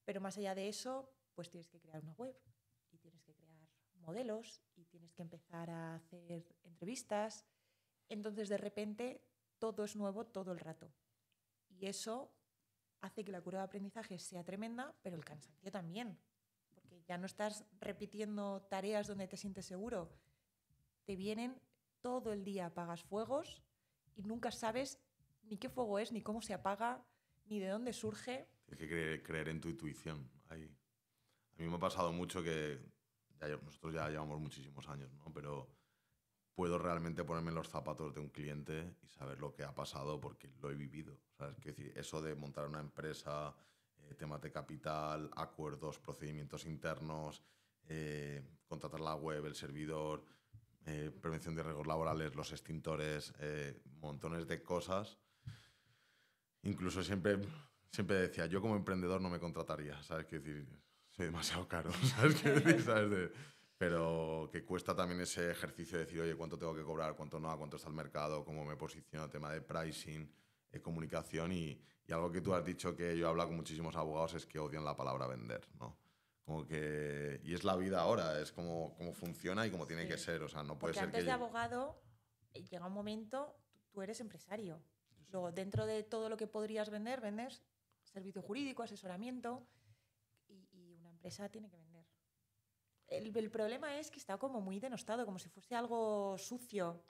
Pero más allá de eso, pues tienes que crear una web y tienes que crear modelos y tienes que empezar a hacer entrevistas. Entonces, de repente, todo es nuevo todo el rato. Y eso hace que la curva de aprendizaje sea tremenda, pero el cansancio también. Porque ya no estás repitiendo tareas donde te sientes seguro. Te vienen todo el día, apagas fuegos y nunca sabes ni qué fuego es, ni cómo se apaga, ni de dónde surge. Tienes que creer en tu intuición. Ahí. A mí me ha pasado mucho que nosotros ya llevamos muchísimos años, ¿no? Pero puedo realmente ponerme en los zapatos de un cliente y saber lo que ha pasado porque lo he vivido. ¿Sabes? Quiero decir, eso de montar una empresa, temas de capital, acuerdos, procedimientos internos, contratar la web, el servidor, prevención de riesgos laborales, los extintores, montones de cosas. Incluso siempre decía, yo como emprendedor no me contrataría, ¿sabes? Quiero decir, soy demasiado caro, ¿sabes? ¿Sabes? Pero que cuesta también ese ejercicio de decir, oye, ¿cuánto tengo que cobrar? ¿Cuánto no? ¿Cuánto está el mercado? ¿Cómo me posiciono? Tema de pricing, comunicación y algo que tú has dicho que yo he hablado con muchísimos abogados es que odian la palabra vender, ¿no? Como que... Y es la vida ahora, es como funciona y como tiene que ser, o sea, no puede porque ser antes que... de abogado, llega un momento, tú eres empresario. Luego, dentro de todo lo que podrías vender, vendes servicio jurídico, asesoramiento y una empresa tiene que vender. El problema es que está como muy denostado, como si fuese algo sucio.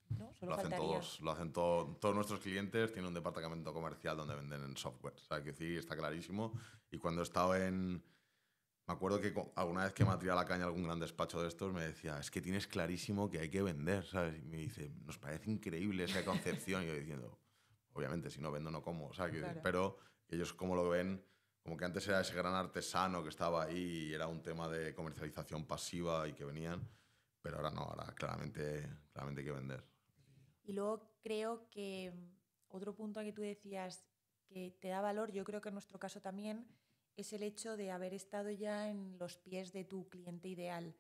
¿No? Solo lo hacen faltaría. todos nuestros clientes tienen un departamento comercial donde venden en software. O sea, que sí, está clarísimo. Y cuando he estado me acuerdo que alguna vez que me ha tirado la caña algún gran despacho de estos, me decía, es que tienes clarísimo que hay que vender, ¿sabes? Y me dice, nos parece increíble esa concepción. Y yo diciendo, obviamente, si no vendo, no como. O sea, Claro. pero ellos como lo ven, como que antes era ese gran artesano que estaba ahí y era un tema de comercialización pasiva y que venían, pero ahora no, ahora claramente hay que vender. Y luego creo que otro punto que tú decías que te da valor, yo creo que en nuestro caso también, es el hecho de haber estado ya en los pies de tu cliente ideal.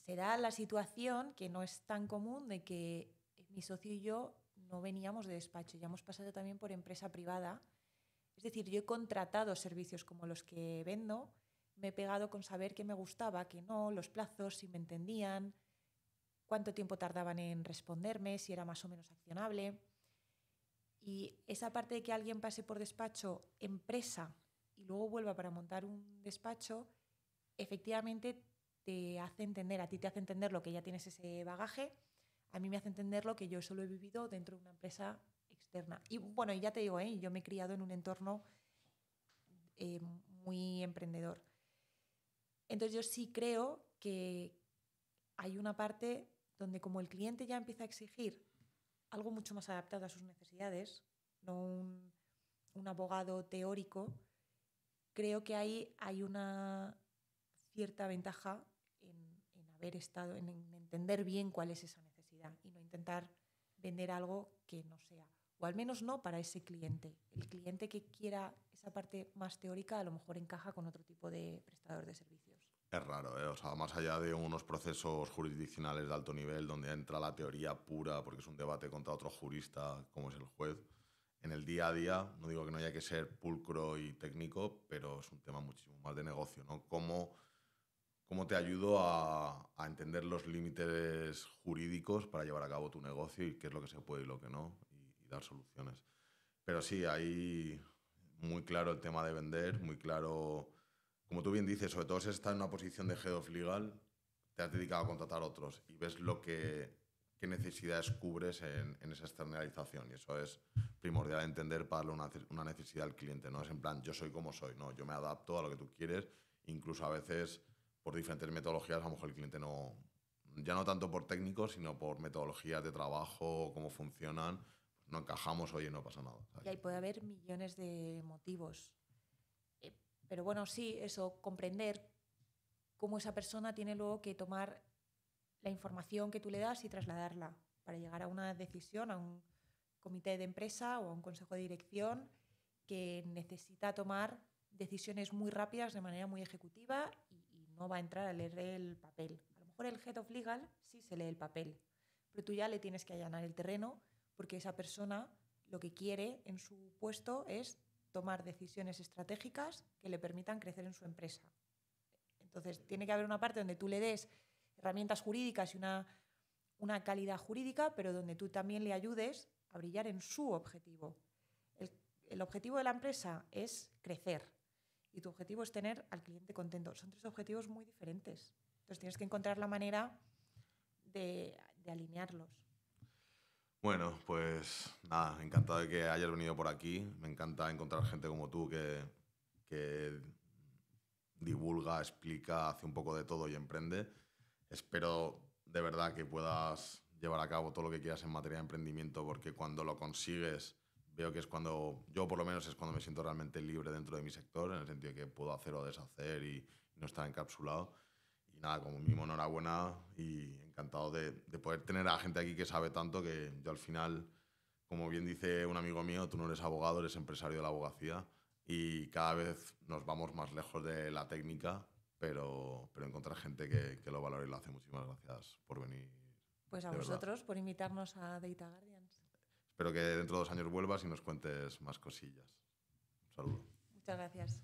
Se da la situación que no es tan común de que mi socio y yo no veníamos de despacho, ya hemos pasado también por empresa privada. Es decir, yo he contratado servicios como los que vendo, me he pegado con saber qué me gustaba, qué no, los plazos, si me entendían, cuánto tiempo tardaban en responderme, si era más o menos accionable. Y esa parte de que alguien pase por despacho, empresa, y luego vuelva para montar un despacho, efectivamente te hace entender, a ti te hace entender lo que ya tienes ese bagaje, a mí me hace entender lo que yo solo he vivido dentro de una empresa externa. Y bueno, ya te digo, yo me he criado en un entorno muy emprendedor. Entonces yo sí creo que hay una parte donde como el cliente ya empieza a exigir algo mucho más adaptado a sus necesidades, no un abogado teórico, creo que ahí hay una cierta ventaja en haber estado, en entender bien cuál es esa necesidad y no intentar vender algo que no sea. O al menos no para ese cliente. El cliente que quiera esa parte más teórica a lo mejor encaja con otro tipo de prestador de servicios. Es raro, ¿eh? O sea, más allá de unos procesos jurisdiccionales de alto nivel donde entra la teoría pura, porque es un debate contra otro jurista, como es el juez, en el día a día, no digo que no haya que ser pulcro y técnico, pero es un tema muchísimo más de negocio, ¿no? ¿Cómo te ayudo a entender los límites jurídicos para llevar a cabo tu negocio y qué es lo que se puede y lo que no, y dar soluciones? Pero sí, ahí muy claro el tema de vender, muy claro, como tú bien dices, sobre todo si estás en una posición de head of legal, te has dedicado a contratar otros y ves qué necesidades cubres en esa externalización. Y eso es primordial entender para darle una necesidad al cliente. No es en plan, yo soy como soy, no, yo me adapto a lo que tú quieres, incluso a veces por diferentes metodologías, a lo mejor el cliente no, ya no tanto por técnicos, sino por metodologías de trabajo, cómo funcionan, no encajamos, oye, no pasa nada. Y ahí puede haber millones de motivos. Pero bueno, sí, eso, comprender cómo esa persona tiene luego que tomar la información que tú le das y trasladarla para llegar a una decisión, a un comité de empresa o a un consejo de dirección que necesita tomar decisiones muy rápidas de manera muy ejecutiva y no va a entrar a leer el papel. A lo mejor el Head of Legal sí se lee el papel, pero tú ya le tienes que allanar el terreno porque esa persona lo que quiere en su puesto es tomar decisiones estratégicas que le permitan crecer en su empresa. Entonces, tiene que haber una parte donde tú le des herramientas jurídicas y una calidad jurídica, pero donde tú también le ayudes a brillar en su objetivo. El objetivo de la empresa es crecer y tu objetivo es tener al cliente contento. Son tres objetivos muy diferentes. Entonces, tienes que encontrar la manera de alinearlos. Bueno, pues nada, encantado de que hayas venido por aquí. Me encanta encontrar gente como tú que divulga, explica, hace un poco de todo y emprende. Espero de verdad que puedas llevar a cabo todo lo que quieras en materia de emprendimiento, porque cuando lo consigues, veo que es cuando, yo por lo menos es cuando me siento realmente libre dentro de mi sector, en el sentido de que puedo hacer o deshacer y no estar encapsulado. Y nada, como mínimo enhorabuena y encantado de poder tener a gente aquí que sabe tanto, que yo al final, como bien dice un amigo mío, tú no eres abogado, eres empresario de la abogacía y cada vez nos vamos más lejos de la técnica, pero encontrar gente que lo valore y lo hace. Muchísimas gracias por venir. Pues a vosotros por invitarnos a Data Guardians. Espero que dentro de 2 años vuelvas y nos cuentes más cosillas. Un saludo. Muchas gracias.